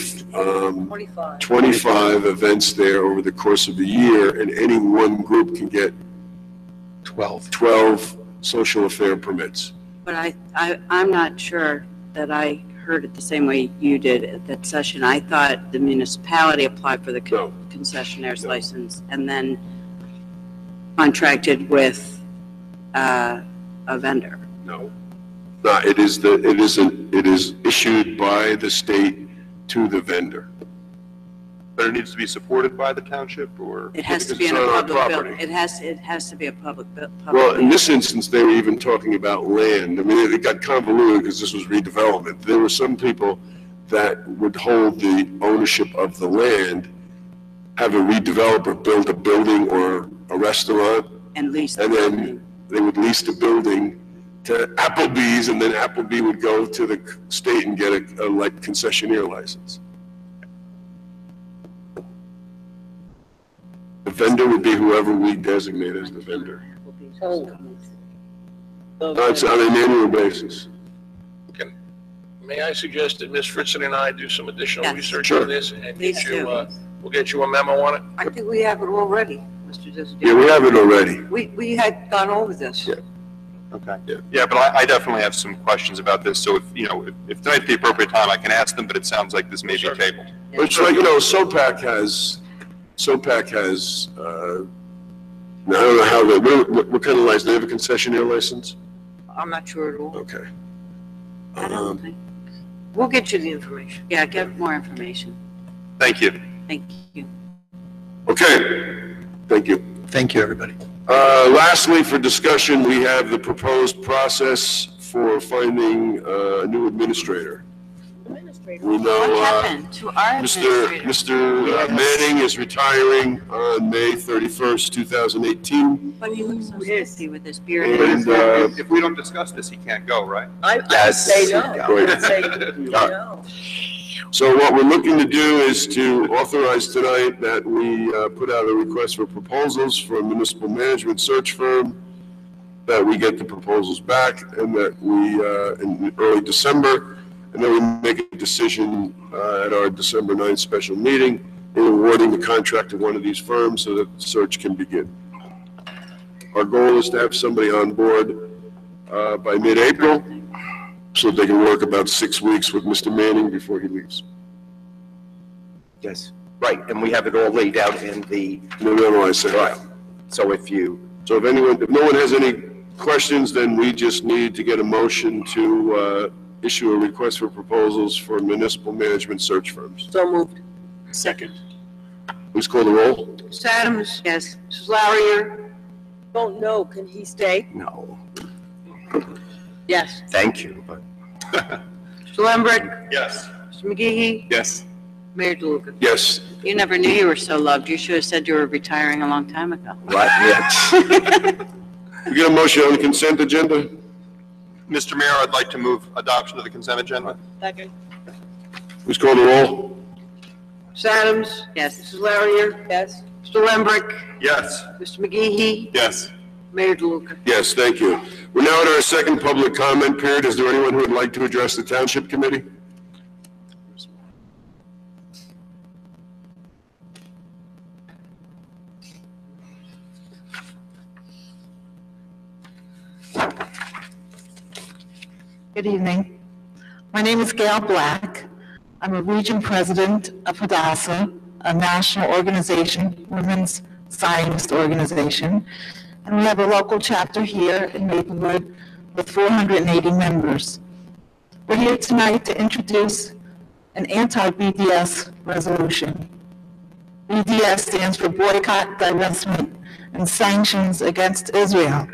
25. 25 events there over the course of the year, and any one group can get 12 social affair permits. But I'm not sure that I heard it the same way you did at that session. I thought the municipality applied for the No. concessionaire's No. license and then contracted with a vendor. No. No, it is issued by the state to the vendor. But it needs to be supported by the township, or? It has to be It's in a on our public property. building. It has to be a public. Well, in this instance, they were even talking about land. I mean, it got convoluted because this was redevelopment. There were some people that would hold the ownership of the land, have a redeveloper build a building or a restaurant, And lease. and then they would lease the building to Applebee's, and then Applebee would go to the state and get a like concessionaire license. The vendor would be whoever we designate as the vendor. It's on an annual basis. May I suggest that Ms. Fritzen and I do some additional Yes. research Sure. on this and Please get you, do. we'll get you a memo on it? I think we have it already, Mr. Desiderio. Yeah, we have it already. We had gone over this. Yeah. Okay. Yeah, but I definitely have some questions about this, so if tonight's the appropriate time, I can ask them, but it sounds like this may be tabled. It's like, SOPAC has, I don't know how what kind of license, they have a concessionaire license? I'm not sure at all. Okay. I don't think. We'll get you the information. Yeah, get more information. Thank you. Thank you. Okay, thank you. Thank you, everybody. Lastly, for discussion, we have the proposed process for finding a new administrator. We know, What happened to our administrator? Mr. Manning is retiring on May 31st, 2018. But he looks so sexy with his beard. And, If we don't discuss this, he can't go, right? I would Yes. say no. I would Right. say no. So what we're looking to do is to authorize tonight that we put out a request for proposals for a municipal management search firm, that we get the proposals back, and that we, in early December, and then we make a decision at our December 9th special meeting in awarding the contract to one of these firms so that the search can begin. Our goal is to have somebody on board by mid-April, so they can work about 6 weeks with Mr. Manning before he leaves. Yes, right, and we have it all laid out in the, No, I said that. so if you, So if no one has any questions, then we just need to get a motion to issue a request for proposals for municipal management search firms. So moved. Second. Please call the roll. Ms. Adams? Yes. Mrs. Louerier? Don't know, can he stay? no, Yes. thank you, but Mr. Lambert? Yes. Mr. McGee? Yes. Mayor DeLuca? Yes. You never knew you were so loved. You should have said you were retiring a long time ago. what, yeah. We get a motion on the consent agenda? Mr. Mayor, I'd like to move adoption of the consent agenda. Second. Please call the roll. Ms. Adams? Yes. Mrs. Louerier? Yes. Mr. Lambert? Yes. Mr. McGee? Yes. Mayor DeLuca? Yes, thank you. We're now at our second public comment period. Is there anyone who would like to address the Township Committee? Good evening. My name is Gail Black. I'm a region president of Hadassah, a national organization, women's Zionist organization, and we have a local chapter here in Maplewood with 480 members. We're here tonight to introduce an anti-BDS resolution. BDS stands for Boycott, Divestment, and Sanctions Against Israel,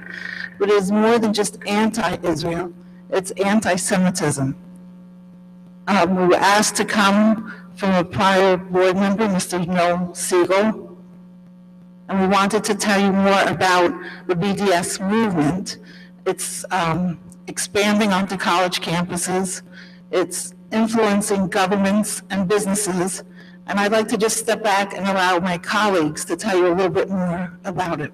but it is more than just anti-Israel. It's anti-Semitism. We were asked to come from a prior board member, Mr. Noel Siegel, and we wanted to tell you more about the BDS movement. It's expanding onto college campuses. It's influencing governments and businesses, and I'd like to just step back and allow my colleagues to tell you a little bit more about it.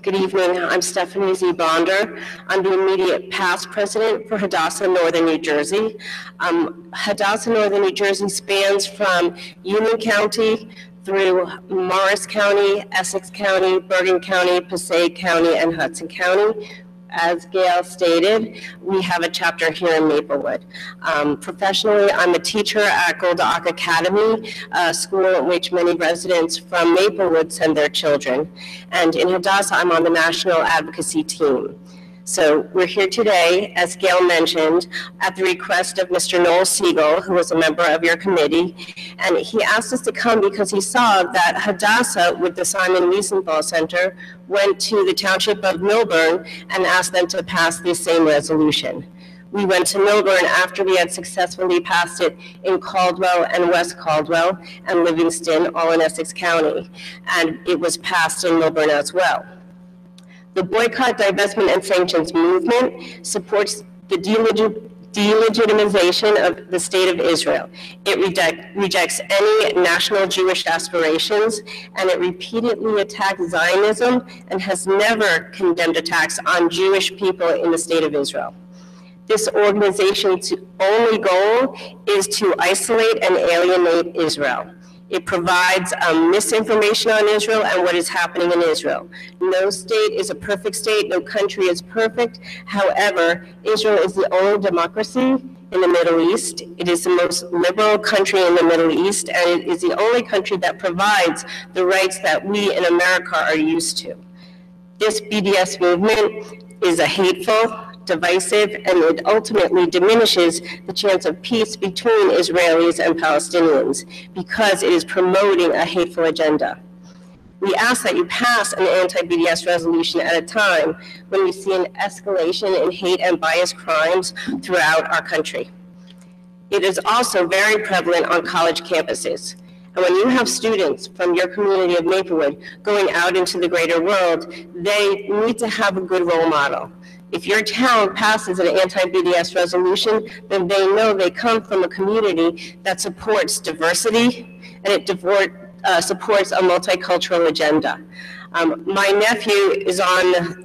Good evening. I'm Stephanie Z. Bonder. I'm the immediate past president for Hadassah, Northern New Jersey. Hadassah, Northern New Jersey spans from Union County through Morris County, Essex County, Bergen County, Passaic County, and Hudson County. As Gail stated, we have a chapter here in Maplewood. Professionally, I'm a teacher at Golda Academy, a school in which many residents from Maplewood send their children. And in Hadassah, I'm on the national advocacy team. So we're here today, as Gail mentioned, at the request of Mr. Noel Siegel, who was a member of your committee, and he asked us to come because he saw that Hadassah, with the Simon Wiesenthal Center, went to the Township of Milburn and asked them to pass the same resolution. We went to Milburn after we had successfully passed it in Caldwell and West Caldwell and Livingston, all in Essex County, and it was passed in Milburn as well. The Boycott, Divestment, and Sanctions movement supports the delegitimization of the State of Israel. It rejects any national Jewish aspirations, and it repeatedly attacks Zionism and has never condemned attacks on Jewish people in the State of Israel. This organization's only goal is to isolate and alienate Israel. It provides misinformation on Israel and what is happening in Israel. No state is a perfect state, no country is perfect. However, Israel is the only democracy in the Middle East. It is the most liberal country in the Middle East, and it is the only country that provides the rights that we in America are used to. This BDS movement is a hateful, divisive, and it ultimately diminishes the chance of peace between Israelis and Palestinians because it is promoting a hateful agenda. We ask that you pass an anti-BDS resolution at a time when we see an escalation in hate and bias crimes throughout our country. It is also very prevalent on college campuses. And when you have students from your community of Maplewood going out into the greater world, they need to have a good role model. If your town passes an anti-BDS resolution, then they know they come from a community that supports diversity and it supports a multicultural agenda. My nephew is on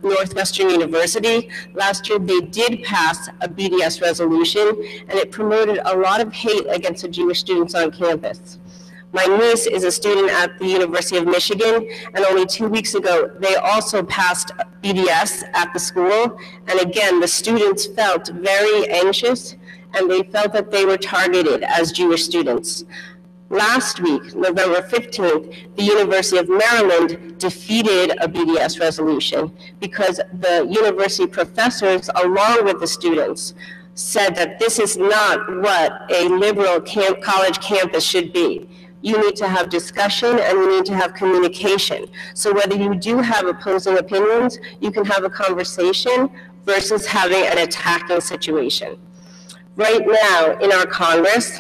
Northwestern University. Last year, they did pass a BDS resolution, and it promoted a lot of hate against the Jewish students on campus. My niece is a student at the University of Michigan, and only 2 weeks ago, they also passed BDS at the school. And again, the students felt very anxious, and they felt that they were targeted as Jewish students. Last week, November 15th, the University of Maryland defeated a BDS resolution because the university professors, along with the students, said that this is not what a liberal college campus should be. You need to have discussion and you need to have communication. So whether you do have opposing opinions, you can have a conversation versus having an attacking situation. Right now in our Congress,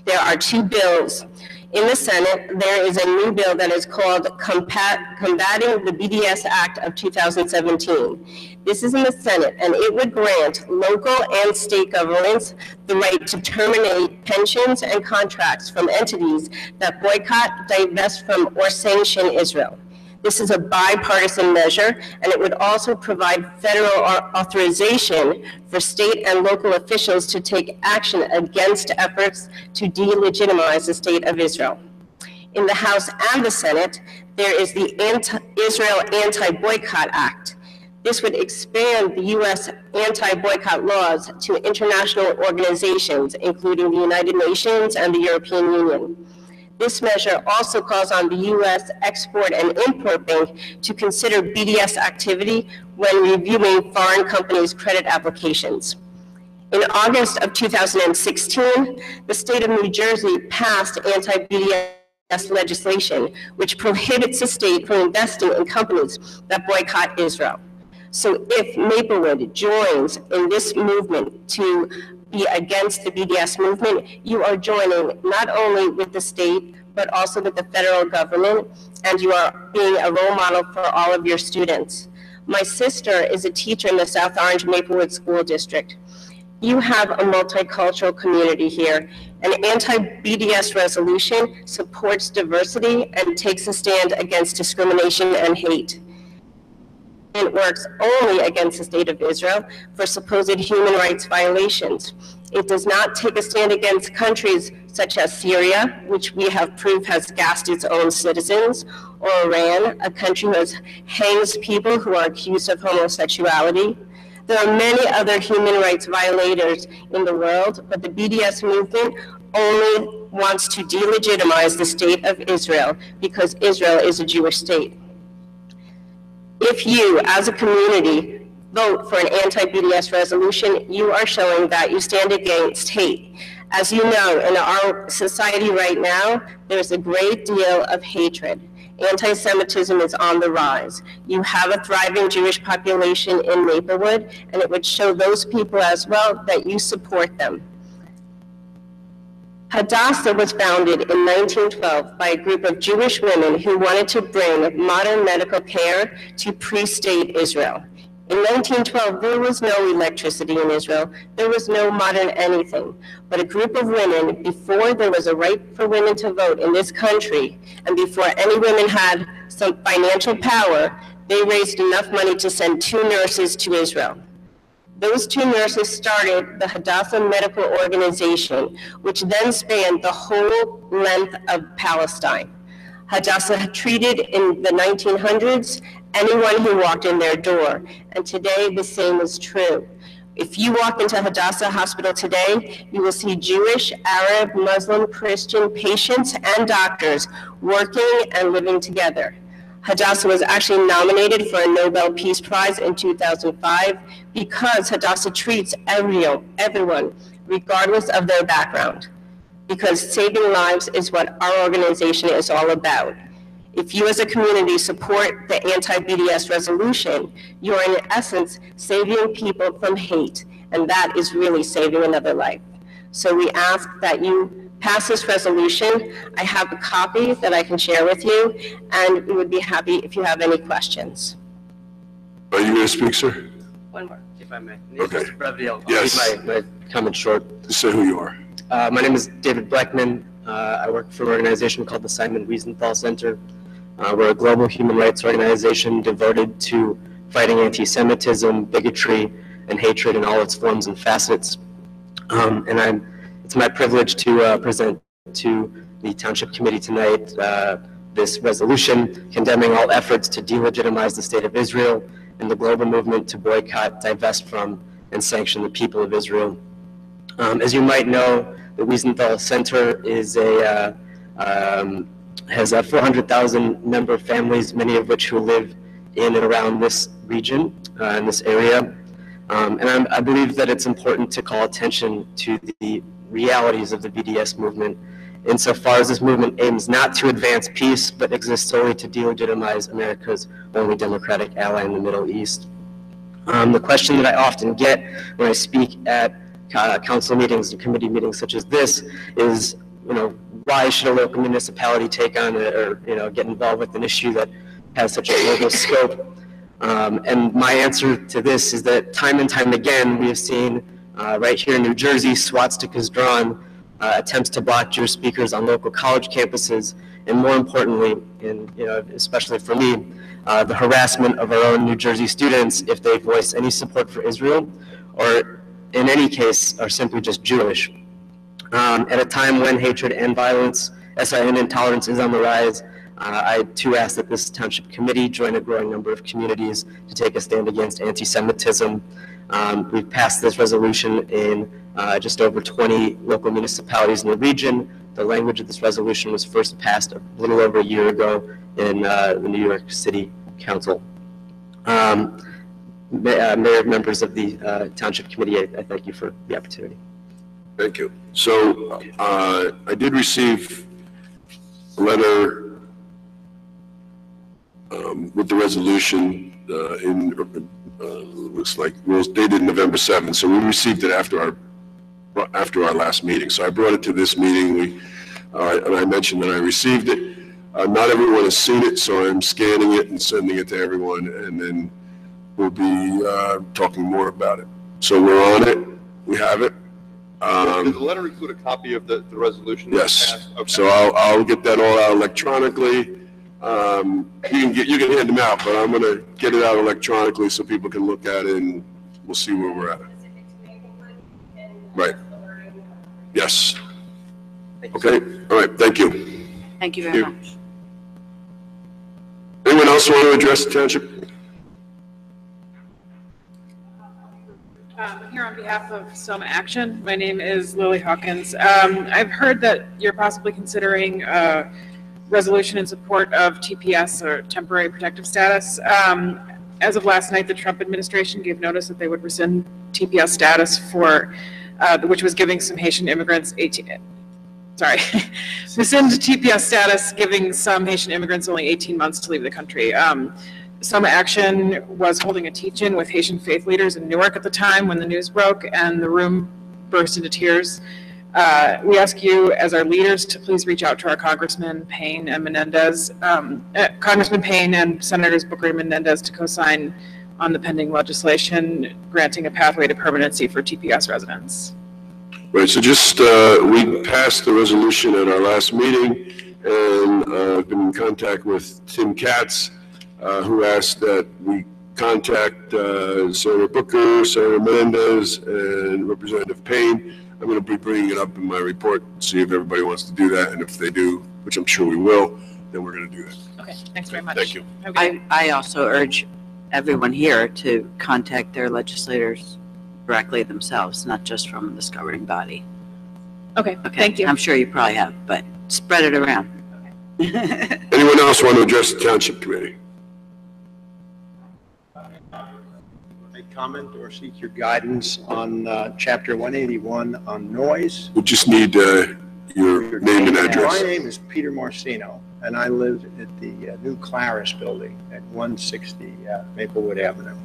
there are 2 bills. In the Senate, there is a new bill that is called Combating the BDS Act of 2017. This is in the Senate, and it would grant local and state governments the right to terminate pensions and contracts from entities that boycott, divest from, or sanction Israel. This is a bipartisan measure, and it would also provide federal authorization for state and local officials to take action against efforts to delegitimize the state of Israel. In the House and the Senate, there is the Israel Anti-Boycott Act. This would expand the U.S. anti-boycott laws to international organizations, including the United Nations and the European Union. This measure also calls on the U.S. Export and Import Bank to consider BDS activity when reviewing foreign companies' credit applications. In August of 2016, the state of New Jersey passed anti-BDS legislation, which prohibits the state from investing in companies that boycott Israel. So if Maplewood joins in this movement to be against the BDS movement, you are joining not only with the state, but also with the federal government, and you are being a role model for all of your students. My sister is a teacher in the South Orange Maplewood School District. You have a multicultural community here. An anti-BDS resolution supports diversity and takes a stand against discrimination and hate. It works only against the state of Israel for supposed human rights violations. It does not take a stand against countries such as Syria, which we have proved has gassed its own citizens, or Iran, a country who hangs people who are accused of homosexuality. There are many other human rights violators in the world, but the BDS movement only wants to delegitimize the state of Israel because Israel is a Jewish state. If you, as a community, vote for an anti-BDS resolution, you are showing that you stand against hate. As you know, in our society right now, there's a great deal of hatred. Anti-Semitism is on the rise. You have a thriving Jewish population in Maplewood, and it would show those people as well that you support them. Hadassah was founded in 1912 by a group of Jewish women who wanted to bring modern medical care to pre-state Israel. In 1912, there was no electricity in Israel. There was no modern anything. But a group of women, before there was a right for women to vote in this country, and before any women had some financial power, they raised enough money to send 2 nurses to Israel. Those 2 nurses started the Hadassah Medical Organization, which then spanned the whole length of Palestine. Hadassah treated in the 1900s anyone who walked in their door, and today the same is true. If you walk into Hadassah Hospital today, you will see Jewish, Arab, Muslim, Christian patients and doctors working and living together. Hadassah was actually nominated for a Nobel Peace Prize in 2005 because Hadassah treats everyone, regardless of their background. Because saving lives is what our organization is all about. If you as a community support the anti-BDS resolution, you're in essence saving people from hate, and that is really saving another life. So we ask that you pass this resolution. I have a copy that I can share with you, and we would be happy if you have any questions. Are you going to speak, sir? One more, if I may. Okay. Mr. Brevity, I'll Yes. keep my comment short. Just say who you are. My name is David Bleckman. I work for an organization called the Simon Wiesenthal Center. We're a global human rights organization devoted to fighting anti-Semitism, bigotry, and hatred in all its forms and facets. It's my privilege to present to the Township Committee tonight this resolution condemning all efforts to delegitimize the State of Israel and the global movement to boycott, divest from, and sanction the people of Israel. As you might know, the Wiesenthal Center is has 400,000 member families, many of which who live in and around this region, in this area. I believe that it's important to call attention to the realities of the BDS movement, insofar as this movement aims not to advance peace, but exists solely to delegitimize America's only democratic ally in the Middle East. The question that I often get when I speak at council meetings and committee meetings such as this is, why should a local municipality take on or get involved with an issue that has such a global scope? And my answer to this is that time and time again, we have seen right here in New Jersey, swastikas drawn, attempts to block Jewish speakers on local college campuses, and more importantly, and especially for me, the harassment of our own New Jersey students if they voice any support for Israel, or in any case, are simply just Jewish. At a time when hatred and violence, and intolerance is on the rise, I too ask that this Township Committee join a growing number of communities to take a stand against anti-Semitism. We've passed this resolution in just over 20 local municipalities in the region. The language of this resolution was first passed a little over a year ago in the New York City Council. Mayor, members of the Township Committee, I thank you for the opportunity. Thank you. So I did receive a letter with the resolution looks like it was dated November 7th. So we received it after our last meeting. So I brought it to this meeting. And I mentioned that I received it. Not everyone has seen it, so I'm scanning it and sending it to everyone, and then we'll be talking more about it. So we're on it. We have it. Does the letter include a copy of the resolution? Yes. Okay. So I'll get that all out electronically. You can hand them out, but I'm going to get it out electronically so people can look at it, and we'll see where we're at. Right. Yes. Okay. All right. Thank you. Thank you very much. Anyone else want to address the township? I'm here on behalf of Some Action. My name is Lily Hawkins. I've heard that you're possibly considering a resolution in support of TPS, or temporary protective status. As of last night, the Trump administration gave notice that they would rescind TPS status for, which was giving some Haitian immigrants rescind TPS status, giving some Haitian immigrants only 18 months to leave the country. Some Action was holding a teach-in with Haitian faith leaders in Newark at the time when the news broke, and the room burst into tears. We ask you, as our leaders, to please reach out to our Congressman Payne and Menendez, Congressman Payne and Senators Booker and Menendez to co-sign on the pending legislation granting a pathway to permanency for TPS residents. Right, so just, we passed the resolution at our last meeting, and I've been in contact with Tim Katz, who asked that we contact Senator Booker, Senator Menendez, and Representative Payne. I'm going to be bringing it up in my report, see if everybody wants to do that, and if they do, which I'm sure we will, then we're going to do that. Okay, thanks very much. Thank you. I also urge everyone here to contact their legislators directly themselves, not just from this governing body. Okay, thank you. I'm sure you probably have, but spread it around. Anyone else want to address the Township Committee? Make comment or seek your guidance on Chapter 181 on noise. We just need your name and address. My name is Peter Marcino, and I live at the new Claris building at 160 Maplewood Avenue.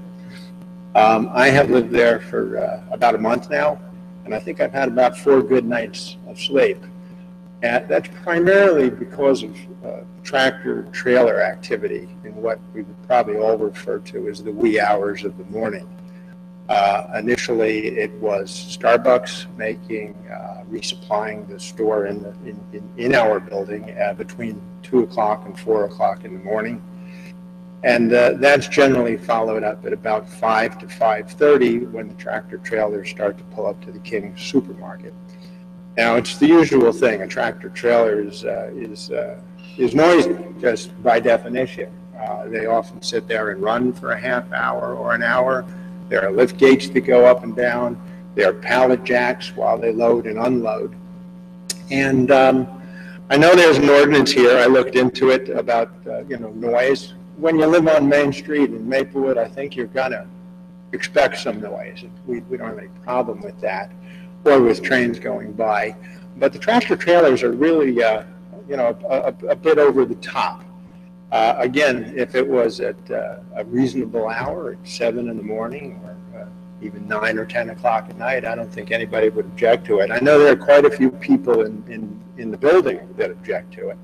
I have lived there for about a month now, and I think I've had about 4 good nights of sleep. And that's primarily because of tractor trailer activity in what we would probably all refer to as the wee hours of the morning. Initially, it was Starbucks resupplying the store in our building between 2 o'clock and 4 o'clock in the morning. And that's generally followed up at about 5 to 5:30 when the tractor trailers start to pull up to the King supermarket. Now, it's the usual thing. A tractor trailer is noisy, just by definition. They often sit there and run for a half hour or an hour. There are lift gates that go up and down. There are pallet jacks while they load and unload. And I know there's an ordinance here. I looked into it about noise. When you live on Main Street in Maplewood, I think you're gonna expect some noise. We don't have any problem with that, or with trains going by. But the tractor trailers are really, a bit over the top. Again, if it was at a reasonable hour, at 7 in the morning, or even 9 or 10 o'clock at night, I don't think anybody would object to it. I know there are quite a few people in the building that object to it.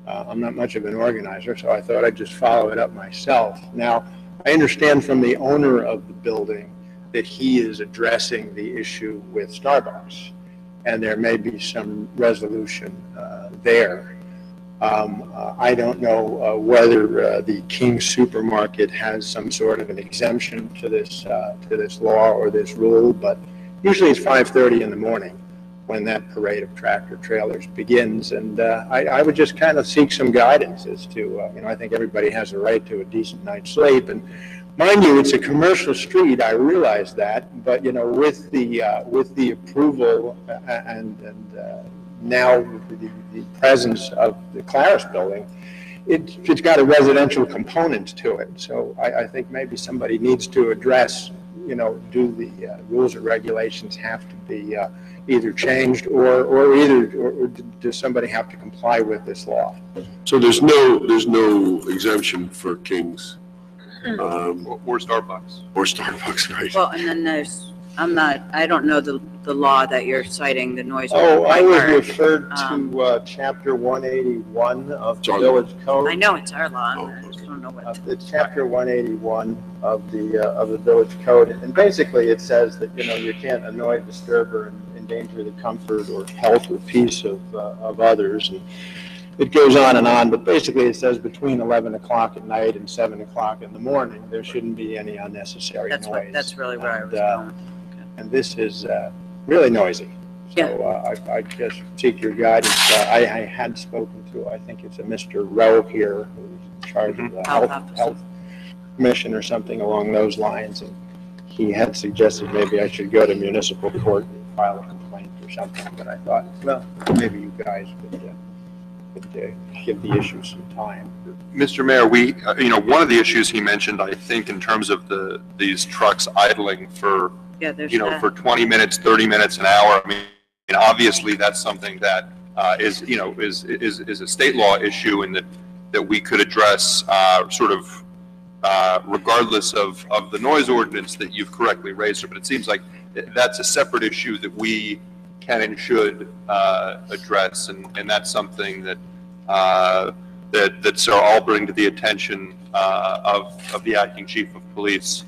I'm not much of an organizer, so I thought I'd just follow it up myself. Now, I understand from the owner of the building that he is addressing the issue with Starbucks, and there may be some resolution there. I don't know whether the King supermarket has some sort of an exemption to this law or this rule, but usually it's 5:30 in the morning when that parade of tractor trailers begins, and I would just kind of seek some guidance as to, I think everybody has a right to a decent night's sleep, and mind you, it's a commercial street, I realize that, but with the approval and now the presence of the Claris building, it's got a residential component to it. So I think maybe somebody needs to address, do the rules or regulations have to be either changed or does somebody have to comply with this law? So there's no exemption for Kings. Or Starbucks. Or Starbucks, right? Well, and then I don't know the law that you're citing, the noise. Oh, I was referred to Chapter 181 of the Village Code. I know it's our law, I just don't know what. It's Chapter 181 of the Village Code, and basically it says that, you can't annoy, disturb, or endanger the comfort or health or peace of others. And it goes on, but basically it says between 11 o'clock at night and 7 o'clock in the morning, there shouldn't be any unnecessary noise. That's really where I was going. And this is really noisy. So I just seek your guidance. I had spoken to, I think it's a Mr. Rowe here, who's in charge of the health commission or something along those lines. And he had suggested maybe I should go to municipal court and file a complaint or something. But I thought, well, maybe you guys could give the issue some time. Mr. Mayor, one of the issues he mentioned, I think, in terms of these trucks idling for, for 20 minutes, 30 minutes, an hour. I mean, obviously that's something that is a state law issue, and that we could address regardless of the noise ordinance that you've correctly raised. But it seems like that's a separate issue that we can and should address, and that's something that so I'll bring to the attention of the acting chief of police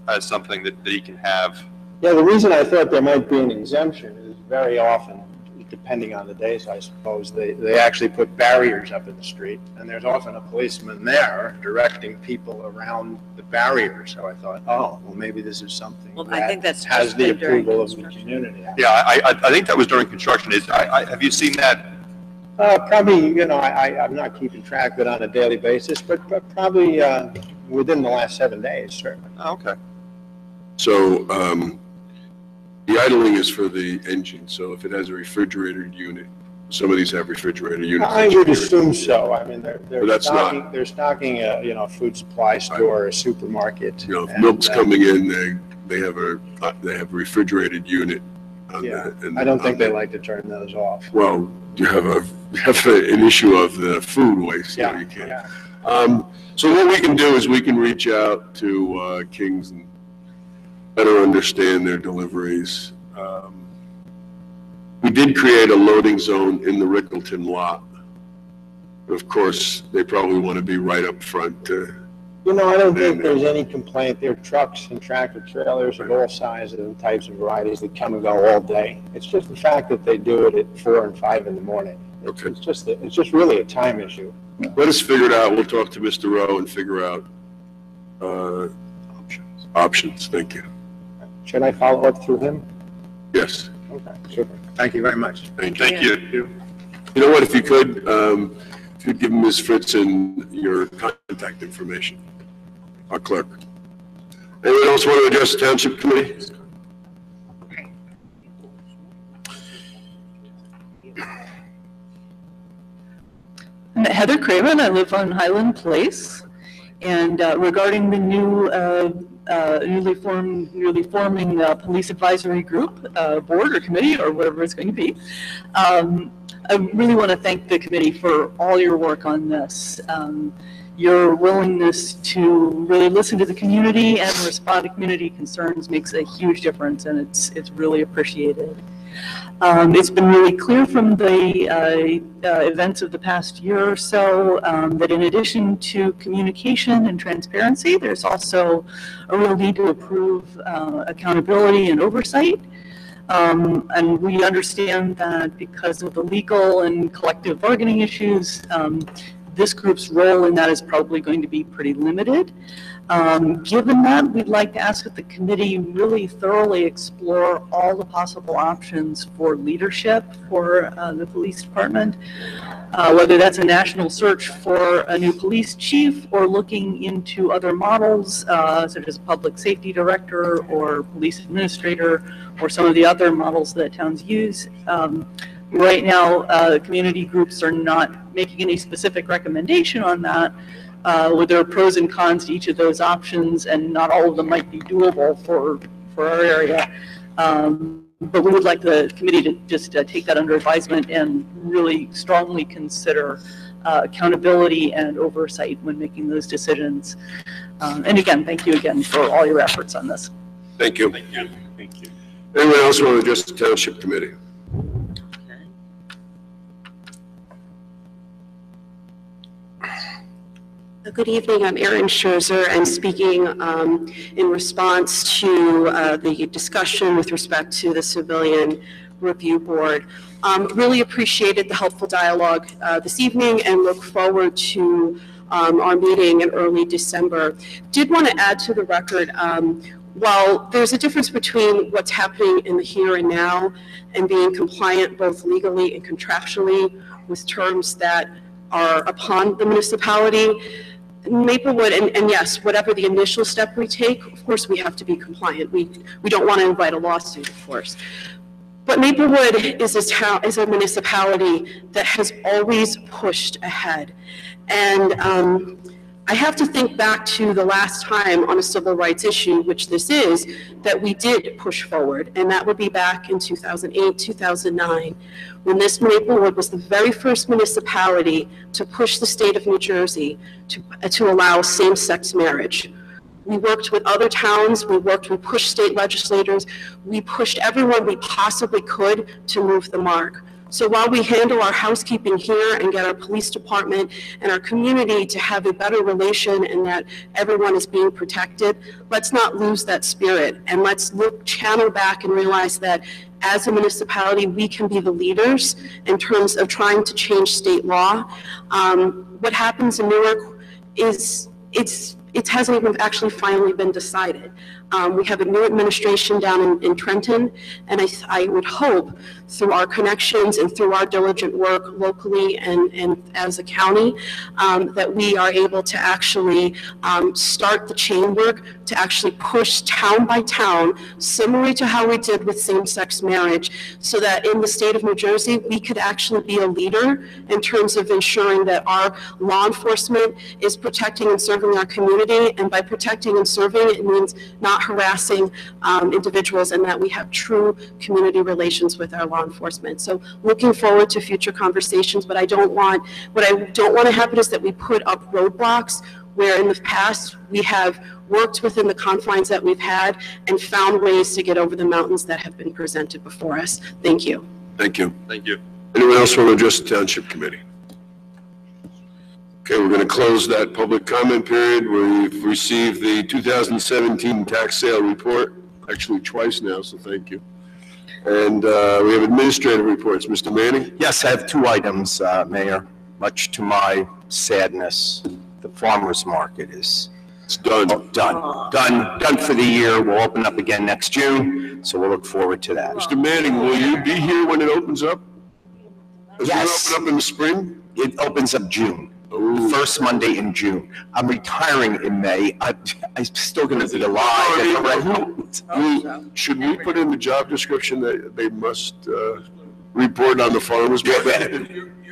as something that he can have. Yeah, the reason I thought there might be an exemption is very often, depending on the days, I suppose, they actually put barriers up in the street, and there's often a policeman there directing people around the barrier. So I thought, oh, well, maybe this is something I think that's has the approval of the community. Yeah, I think that was during construction. Have you seen that? Probably, I'm not keeping track of it on a daily basis, but probably within the last 7 days, certainly. Oh, okay. So the idling is for the engine. So if it has a refrigerated unit, some of these have refrigerated units. I would assume so. I mean, they're stocking a food supply store, a supermarket. If milk's coming in, they have a refrigerated unit on Yeah, that. And I don't think on they that. like to turn those off. Well, you have an issue of the food waste. Yeah, You can't. yeah. So what we can do is we can reach out to Kings and better understand their deliveries. We did create a loading zone in the Rickleton lot. Of course, they probably want to be right up front. You know, I don't think there's any complaint. There are trucks and tractor trailers of all sizes and types and varieties that come and go all day. It's just the fact that they do it at 4 and 5 in the morning. Okay. It's just really a time issue. Let us figure it out. We'll talk to Mr. Rowe and figure out options. Thank you. Should I follow up through him? Yes. Okay, super. Thank you very much. Thank you. Thank you. You know what, if you could, if you'd give Ms. Fritzen your contact information, our clerk. Anyone else want to address the Township Committee? I'm Heather Craven. I live on Highland Place. And regarding the newly forming police advisory group, board or committee or whatever it's going to be, I really want to thank the committee for all your work on this. Your willingness to really listen to the community and respond to community concerns makes a huge difference, and it's really appreciated. It's been really clear from the events of the past year or so that in addition to communication and transparency, there's also a real need to improve accountability and oversight. And we understand that because of the legal and collective bargaining issues, this group's role in that is probably going to be pretty limited. Given that, we'd like to ask that the committee really thoroughly explore all the possible options for leadership for the police department, whether that's a national search for a new police chief or looking into other models such as public safety director or police administrator or some of the other models that towns use. Right now, community groups are not making any specific recommendation on that. There are pros and cons to each of those options, and not all of them might be doable for our area. But we would like the committee to just take that under advisement and really strongly consider accountability and oversight when making those decisions. And again, thank you again for all your efforts on this. Thank you. Thank you. Thank you. Anyone else want to address the Township Committee? Good evening, I'm Erin Scherzer. I'm speaking in response to the discussion with respect to the Civilian Review Board. Really appreciated the helpful dialogue this evening and look forward to our meeting in early December. Did want to add to the record, while there's a difference between what's happening in the here and now and being compliant both legally and contractually with terms that are upon the municipality, Maplewood, and yes, whatever the initial step we take, of course we have to be compliant. We don't want to invite a lawsuit, of course. But Maplewood is a municipality that has always pushed ahead. And I have to think back to the last time on a civil rights issue, which this is, that we did push forward, and that would be back in 2008, 2009, when this Maplewood was the very first municipality to push the state of New Jersey to allow same-sex marriage. We worked with other towns, we pushed state legislators, we pushed everyone we possibly could to move the mark. So while we handle our housekeeping here and get our police department and our community to have a better relation and that everyone is being protected, let's not lose that spirit, and let's channel back and realize that as a municipality, we can be the leaders in terms of trying to change state law. What happens in Newark is it hasn't even actually finally been decided. We have a new administration down in Trenton, and I would hope through our connections and through our diligent work locally and as a county, that we are able to actually start the chain work to actually push town by town, similar to how we did with same-sex marriage, so that in the state of New Jersey, we could actually be a leader in terms of ensuring that our law enforcement is protecting and serving our community. And by protecting and serving, it means not not harassing individuals, and that we have true community relations with our law enforcement. So looking forward to future conversations, but what I don't want to happen is that we put up roadblocks where in the past we have worked within the confines that we've had and found ways to get over the mountains that have been presented before us. Thank you. Thank you. Thank you. Anyone else want to address the Township Committee? Okay, we're going to close that public comment period. We've received the 2017 tax sale report, actually twice now, so thank you. And we have administrative reports. Mr. Manning? Yes, I have two items, Mayor. Much to my sadness, the farmer's market is done for the year. We'll open up again next June, so we'll look forward to that. Mr. Manning, will you be here when it opens up? Does Yes. it open up in the spring? It opens up June. Ooh. First Monday in June. I'm retiring in May. I'm still going to be alive. Should we put in the job description that they must report on the farmer's market?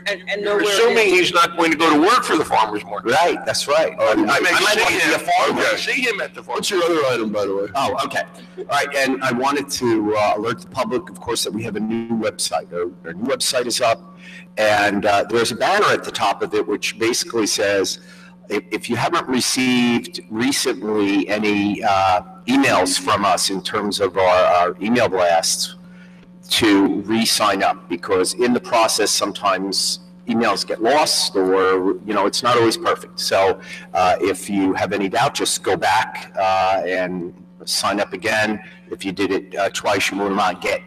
And You're assuming he's not going to go to work for the farmer's market. Right, that's right. I might want to be a farmer. Okay. See him at the farm. What's your other item, by the way? Oh, okay. All right, and I wanted to alert the public, of course, that we have a new website. Our new website is up, and there's a banner at the top of it which basically says, if you haven't received recently any emails from us in terms of our email blasts, to re-sign up, because in the process, sometimes emails get lost or, it's not always perfect. So if you have any doubt, just go back and sign up again. If you did it twice, you will not get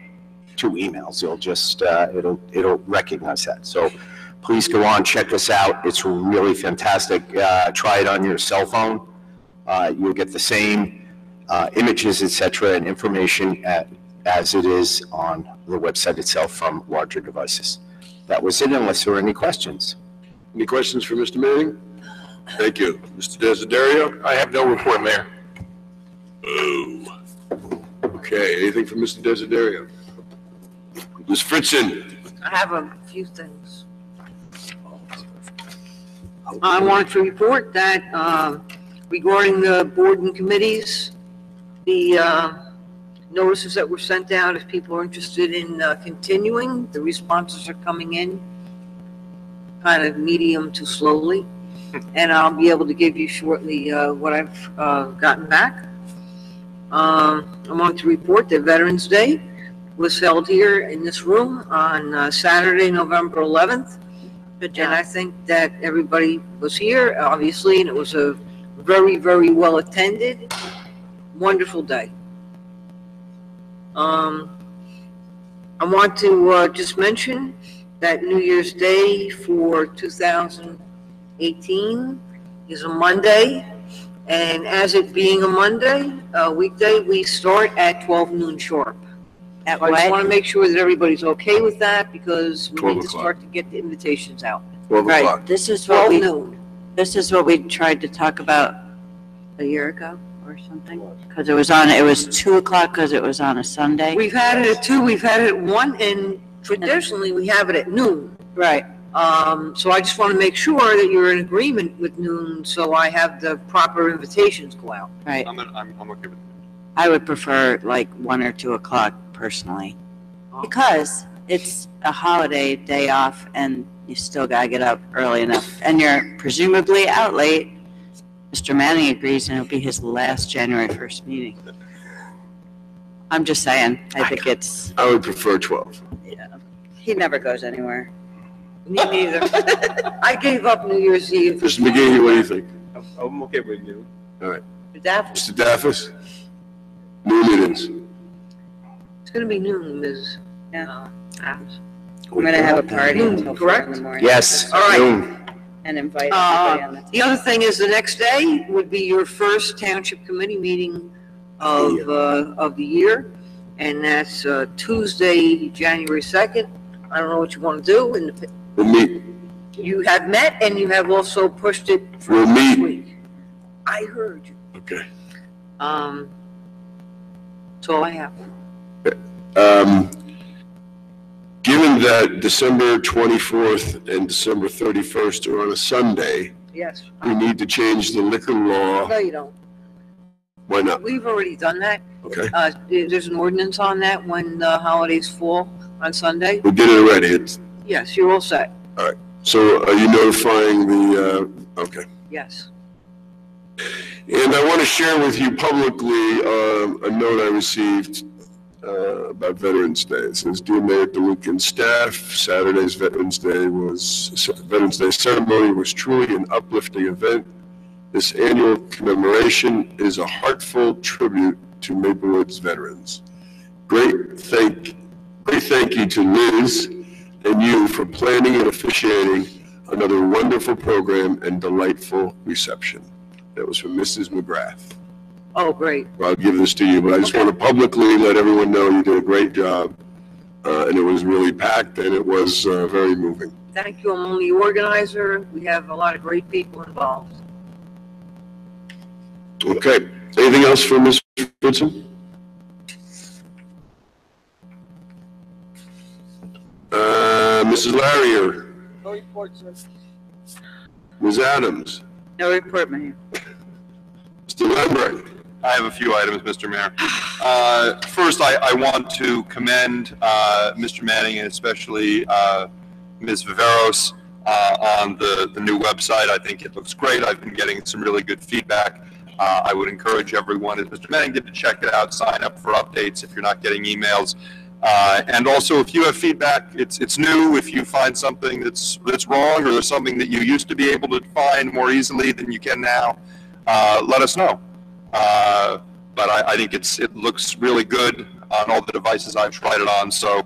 2 emails. It'll just, it'll recognize that. So please go on, check us out. It's really fantastic. Try it on your cell phone. You'll get the same images, etc., and information as it is on the website itself from larger devices. That was it, unless there were any questions. Any questions for Mr. Manning? Thank you. Mr. Desiderio? I have no report, Mayor. Oh. Okay, anything from Mr. Desiderio? Ms. Fritzen? I have a few things. I wanted to report that regarding the board and committees, the notices that were sent out, if people are interested in continuing, the responses are coming in kind of medium to slowly, and I'll be able to give you shortly what I've gotten back. I want to report that Veterans Day was held here in this room on Saturday, November 11th. And I think that everybody was here, obviously, and it was a very, very well attended, wonderful day. I want to just mention that New Year's Day for 2018 is a Monday, and as it being a Monday, weekday, we start at 12 noon sharp. At I just what? want to make sure that everybody's okay with that, because we 12 need to o'clock. start to get the invitations out. 12 Right, o'clock. this is what 12 we, noon. this is what we tried to talk about a year ago or something. Because it was 2 o'clock because it was on a Sunday. We've had it at 2, we've had it at 1, and traditionally, we have it at noon. Right. So I just want to make sure that you're in agreement with noon, so I have the proper invitations go out. Right. I'm okay with it. I would prefer like 1 or 2 o'clock personally. Because it's a holiday day off and you still gotta get up early enough. And you're presumably out late. Mr. Manning agrees and it'll be his last January 1st meeting. I'm just saying, I think it's, I would prefer 12. he never goes anywhere. Me neither. I gave up New Year's Eve. Mr. McGee, what do you think? I'm okay with you. All right. Daffodils. Mr. Daffis? Noon meetings. It's gonna be noon, Ms. I'm gonna have a party until 4 in the morning. Yes, All right. noon. And invite everybody on the. The other thing is, the next day would be your first Township Committee meeting of the year, and that's Tuesday, January 2nd. I don't know what you want to do, and We'll meet. you have met, and you have also pushed it for We'll next meet. week. I heard you. Okay. That's all I have. Given that December 24th and December 31st are on a Sunday, Yes. we need to change the liquor law No, you don't. Why not? We've already done that. Okay. There's an ordinance on that when the holidays fall on Sunday. We did it already. It's, Yes, you're all set. all right. So are you notifying the, okay. Yes. And I want to share with you publicly a note I received about Veterans Day. It says, "Dear Mayor DeLuca and staff, Saturday's Veterans Day ceremony was truly an uplifting event. This annual commemoration is a heartfelt tribute to Maplewood's veterans. Great thank you to Liz and you for planning and officiating another wonderful program and delightful reception." That was from Mrs. McGrath. Oh, great. Well, I'll give this to you, but I just want to publicly let everyone know you did a great job. And it was really packed and it was very moving. Thank you. I'm only the organizer. We have a lot of great people involved. Okay. Anything else for Ms. Fritzen? Mrs. Larrier, No report, sir. Ms. Adams, No report, Mayor. Mr. Lambert. I have a few items, Mr. Mayor. First, I want to commend Mr. Manning and especially Ms. Viveros on the new website. I think it looks great. I've been getting some really good feedback. I would encourage everyone, as Mr. Manning did, to check it out, sign up for updates if you're not getting emails. And also, if you have feedback, it's new. If you find something that's wrong or there's something that you used to be able to find more easily than you can now, let us know. But I think it looks really good on all the devices I've tried it on. So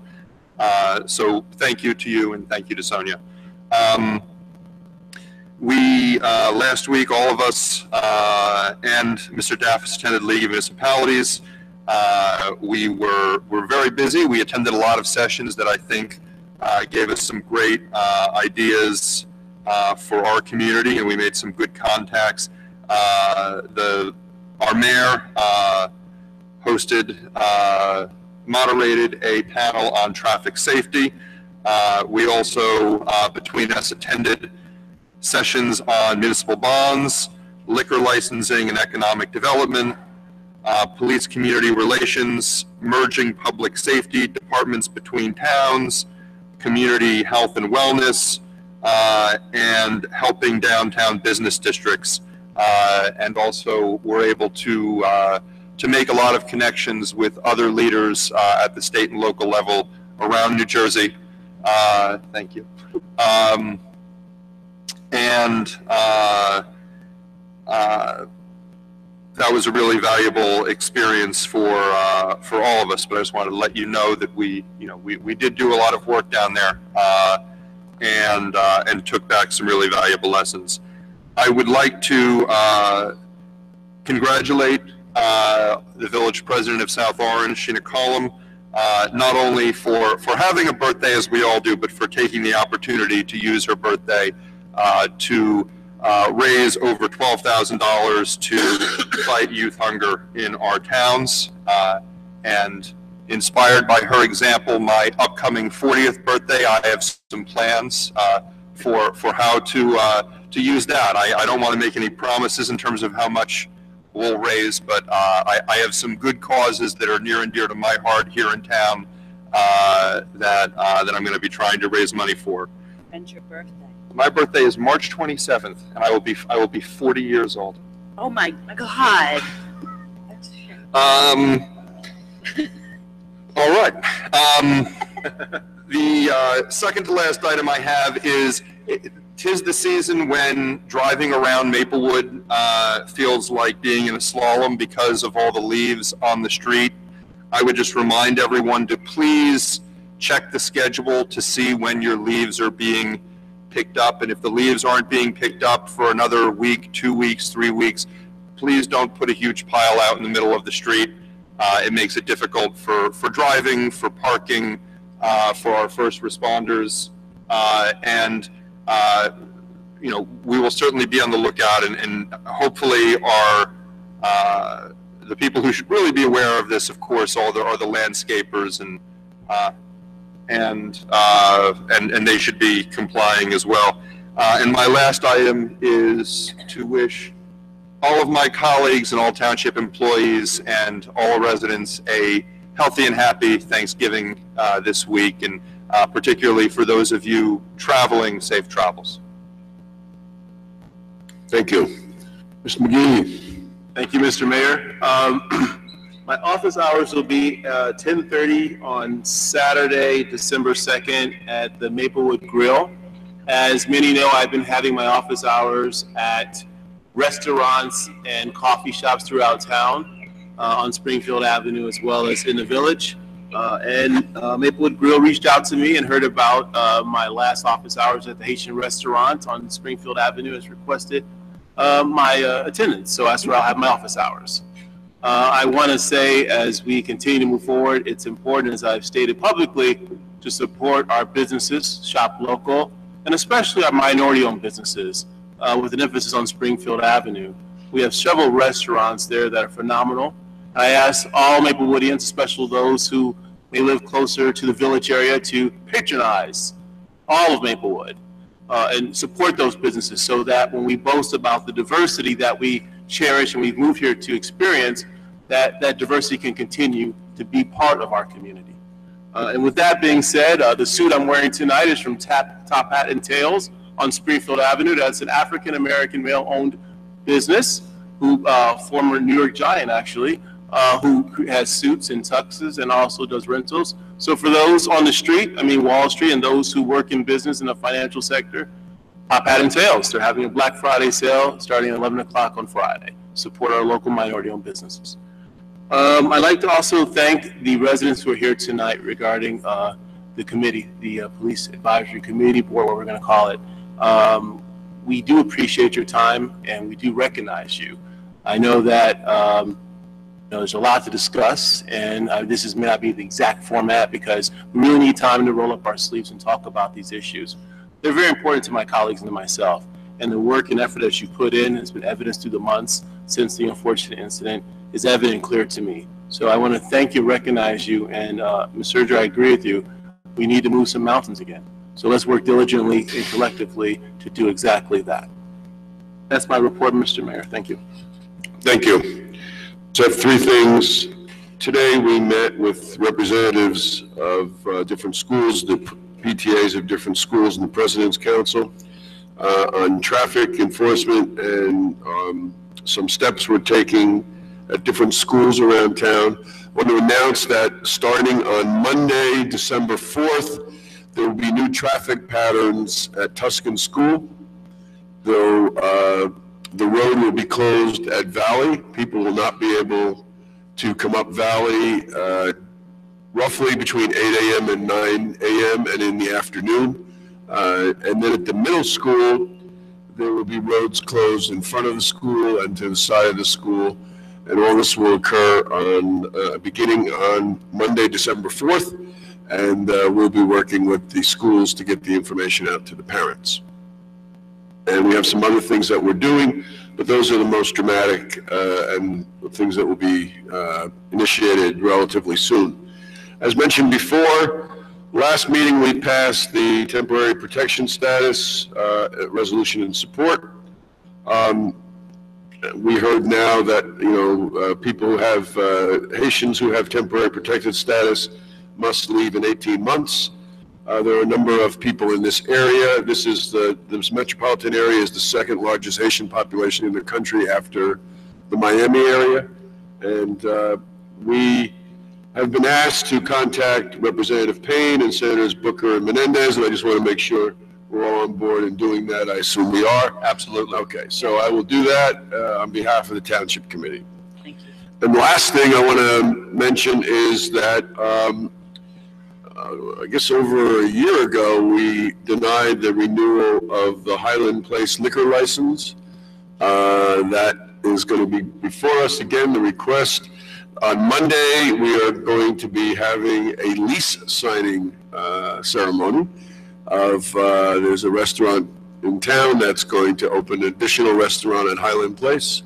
thank you to you and thank you to Sonia. We last week, all of us and Mr. Daffis attended League of Municipalities. We were very busy. We attended a lot of sessions that I think gave us some great ideas for our community, and we made some good contacts. Our mayor moderated a panel on traffic safety. We also, between us, attended sessions on municipal bonds, liquor licensing and economic development, police community relations, merging public safety departments between towns, community health and wellness, and helping downtown business districts. And also we're able to make a lot of connections with other leaders at the state and local level around New Jersey. Thank you. That was a really valuable experience for all of us. But I just wanted to let you know that we did do a lot of work down there and took back some really valuable lessons. I would like to congratulate the village president of South Orange, Sheena Collum, not only for having a birthday as we all do, but for taking the opportunity to use her birthday to raise over $12,000 to fight youth hunger in our towns. And inspired by her example, my upcoming 40th birthday, I have some plans for how to use that. I don't want to make any promises in terms of how much we'll raise, but I have some good causes that are near and dear to my heart here in town that I'm going to be trying to raise money for. When's your birthday? My birthday is March 27th, and I will be 40 years old. Oh my God. All right. The second to last item I have is, 'tis the season when driving around Maplewood feels like being in a slalom because of all the leaves on the street. I would just remind everyone to please check the schedule to see when your leaves are being picked up. And if the leaves aren't being picked up for another week, 2 weeks, 3 weeks, please don't put a huge pile out in the middle of the street. It makes it difficult for driving, for parking, for our first responders. We will certainly be on the lookout, and hopefully the people who should really be aware of this, of course, are the landscapers, and they should be complying as well. And my last item is to wish all of my colleagues and all township employees and all residents a healthy and happy Thanksgiving this week, and particularly for those of you traveling, safe travels. Thank you. Mr. McGee. Thank you, Mr. Mayor. My office hours will be 10:30 on Saturday, December 2nd at the Maplewood Grill. As many know, I've been having my office hours at restaurants and coffee shops throughout town on Springfield Avenue as well as in the village. Maplewood Grill reached out to me and heard about my last office hours at the Haitian restaurant on Springfield Avenue, as requested my attendance. So that's where I'll have my office hours. I want to say, as we continue to move forward, it's important, as I've stated publicly, to support our businesses, shop local, and especially our minority-owned businesses, with an emphasis on Springfield Avenue. We have several restaurants there that are phenomenal. I ask all Maplewoodians, especially those who may live closer to the village area, to patronize all of Maplewood and support those businesses, so that when we boast about the diversity that we cherish and we've moved here to experience, that diversity can continue to be part of our community. And with that being said, the suit I'm wearing tonight is from Top Hat and Tails on Springfield Avenue. That's an African-American male-owned business, who former New York Giant actually, who has suits and tuxes and also does rentals. So for those on the street, I mean Wall Street, and those who work in business in the financial sector, Top Hat and Tails, they're having a Black Friday sale starting at 11 o'clock on Friday. Support our local minority-owned businesses. I'd like to also thank the residents who are here tonight regarding the committee, the Police Advisory Committee Board, what we're going to call it. We do appreciate your time, and we do recognize you. I know that there's a lot to discuss, and this may not be the exact format because we really need time to roll up our sleeves and talk about these issues. They're very important to my colleagues and to myself, and the work and effort that you put in has been evidenced through the months since the unfortunate incident is evident and clear to me. So I want to thank you, recognize you, and Ms. Serger, I agree with you. We need to move some mountains again. So let's work diligently and collectively to do exactly that. That's my report, Mr. Mayor. Thank you. Thank you. So I have three things. Today we met with representatives of different schools, the PTAs of different schools and the President's Council on traffic enforcement and some steps we're taking at different schools around town. I want to announce that starting on Monday, December 4th, there will be new traffic patterns at Tuscan School. Though the road will be closed at Valley. People will not be able to come up Valley roughly between 8 a.m. and 9 a.m. and in the afternoon. And then at the middle school, there will be roads closed in front of the school and to the side of the school. And all this will occur on beginning on Monday, December 4th. And we'll be working with the schools to get the information out to the parents. And we have some other things that we're doing, but those are the most dramatic and the things that will be initiated relatively soon. As mentioned before, last meeting we passed the temporary protection status resolution in support. We heard now that people who have Haitians who have temporary protected status must leave in 18 months. There are a number of people in this area. This metropolitan area is the second largest Haitian population in the country after the Miami area. And we have been asked to contact Representative Payne and Senators Booker and Menendez, and I just want to make sure we're all on board in doing that. I assume we are. Absolutely. Okay, so I will do that on behalf of the Township Committee. Thank you. And the last thing I want to mention is that I guess over a year ago, we denied the renewal of the Highland Place liquor license. That is going to be before us again, the request. On Monday, we are going to be having a lease signing ceremony of, there's a restaurant in town that's going to open an additional restaurant at Highland Place,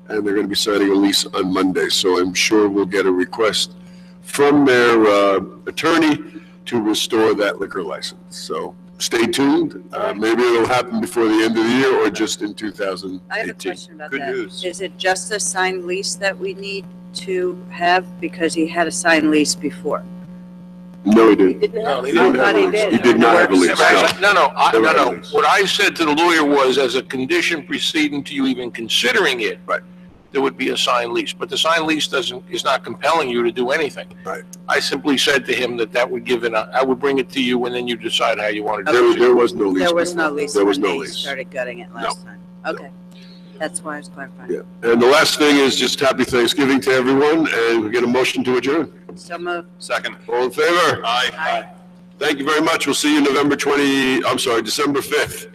and they're going to be signing a lease on Monday. So I'm sure we'll get a request from their attorney to restore that liquor license. So stay tuned. Maybe it'll happen before the end of the year or just in 2018. I have a question about Good that. news. Is it just a signed lease that we need to have? Because he had a signed lease before. No, he didn't. No, He didn't have a lease. He did not have a lease. No. Never had a lease. What I said to the lawyer was, as a condition preceding to you even considering it, right, there would be a signed lease. But the signed lease is not compelling you to do anything. Right. I simply said to him that would give I would bring it to you, and then you decide how you want to do it. There was no lease. There was no before. lease. There was when no they lease. started gutting it last time. Okay. That's why I was clarifying. Yeah. And the last thing is just happy Thanksgiving to everyone, and we get a motion to adjourn. So moved. Second. All in favor? Aye. Thank you very much. We'll see you December 5th.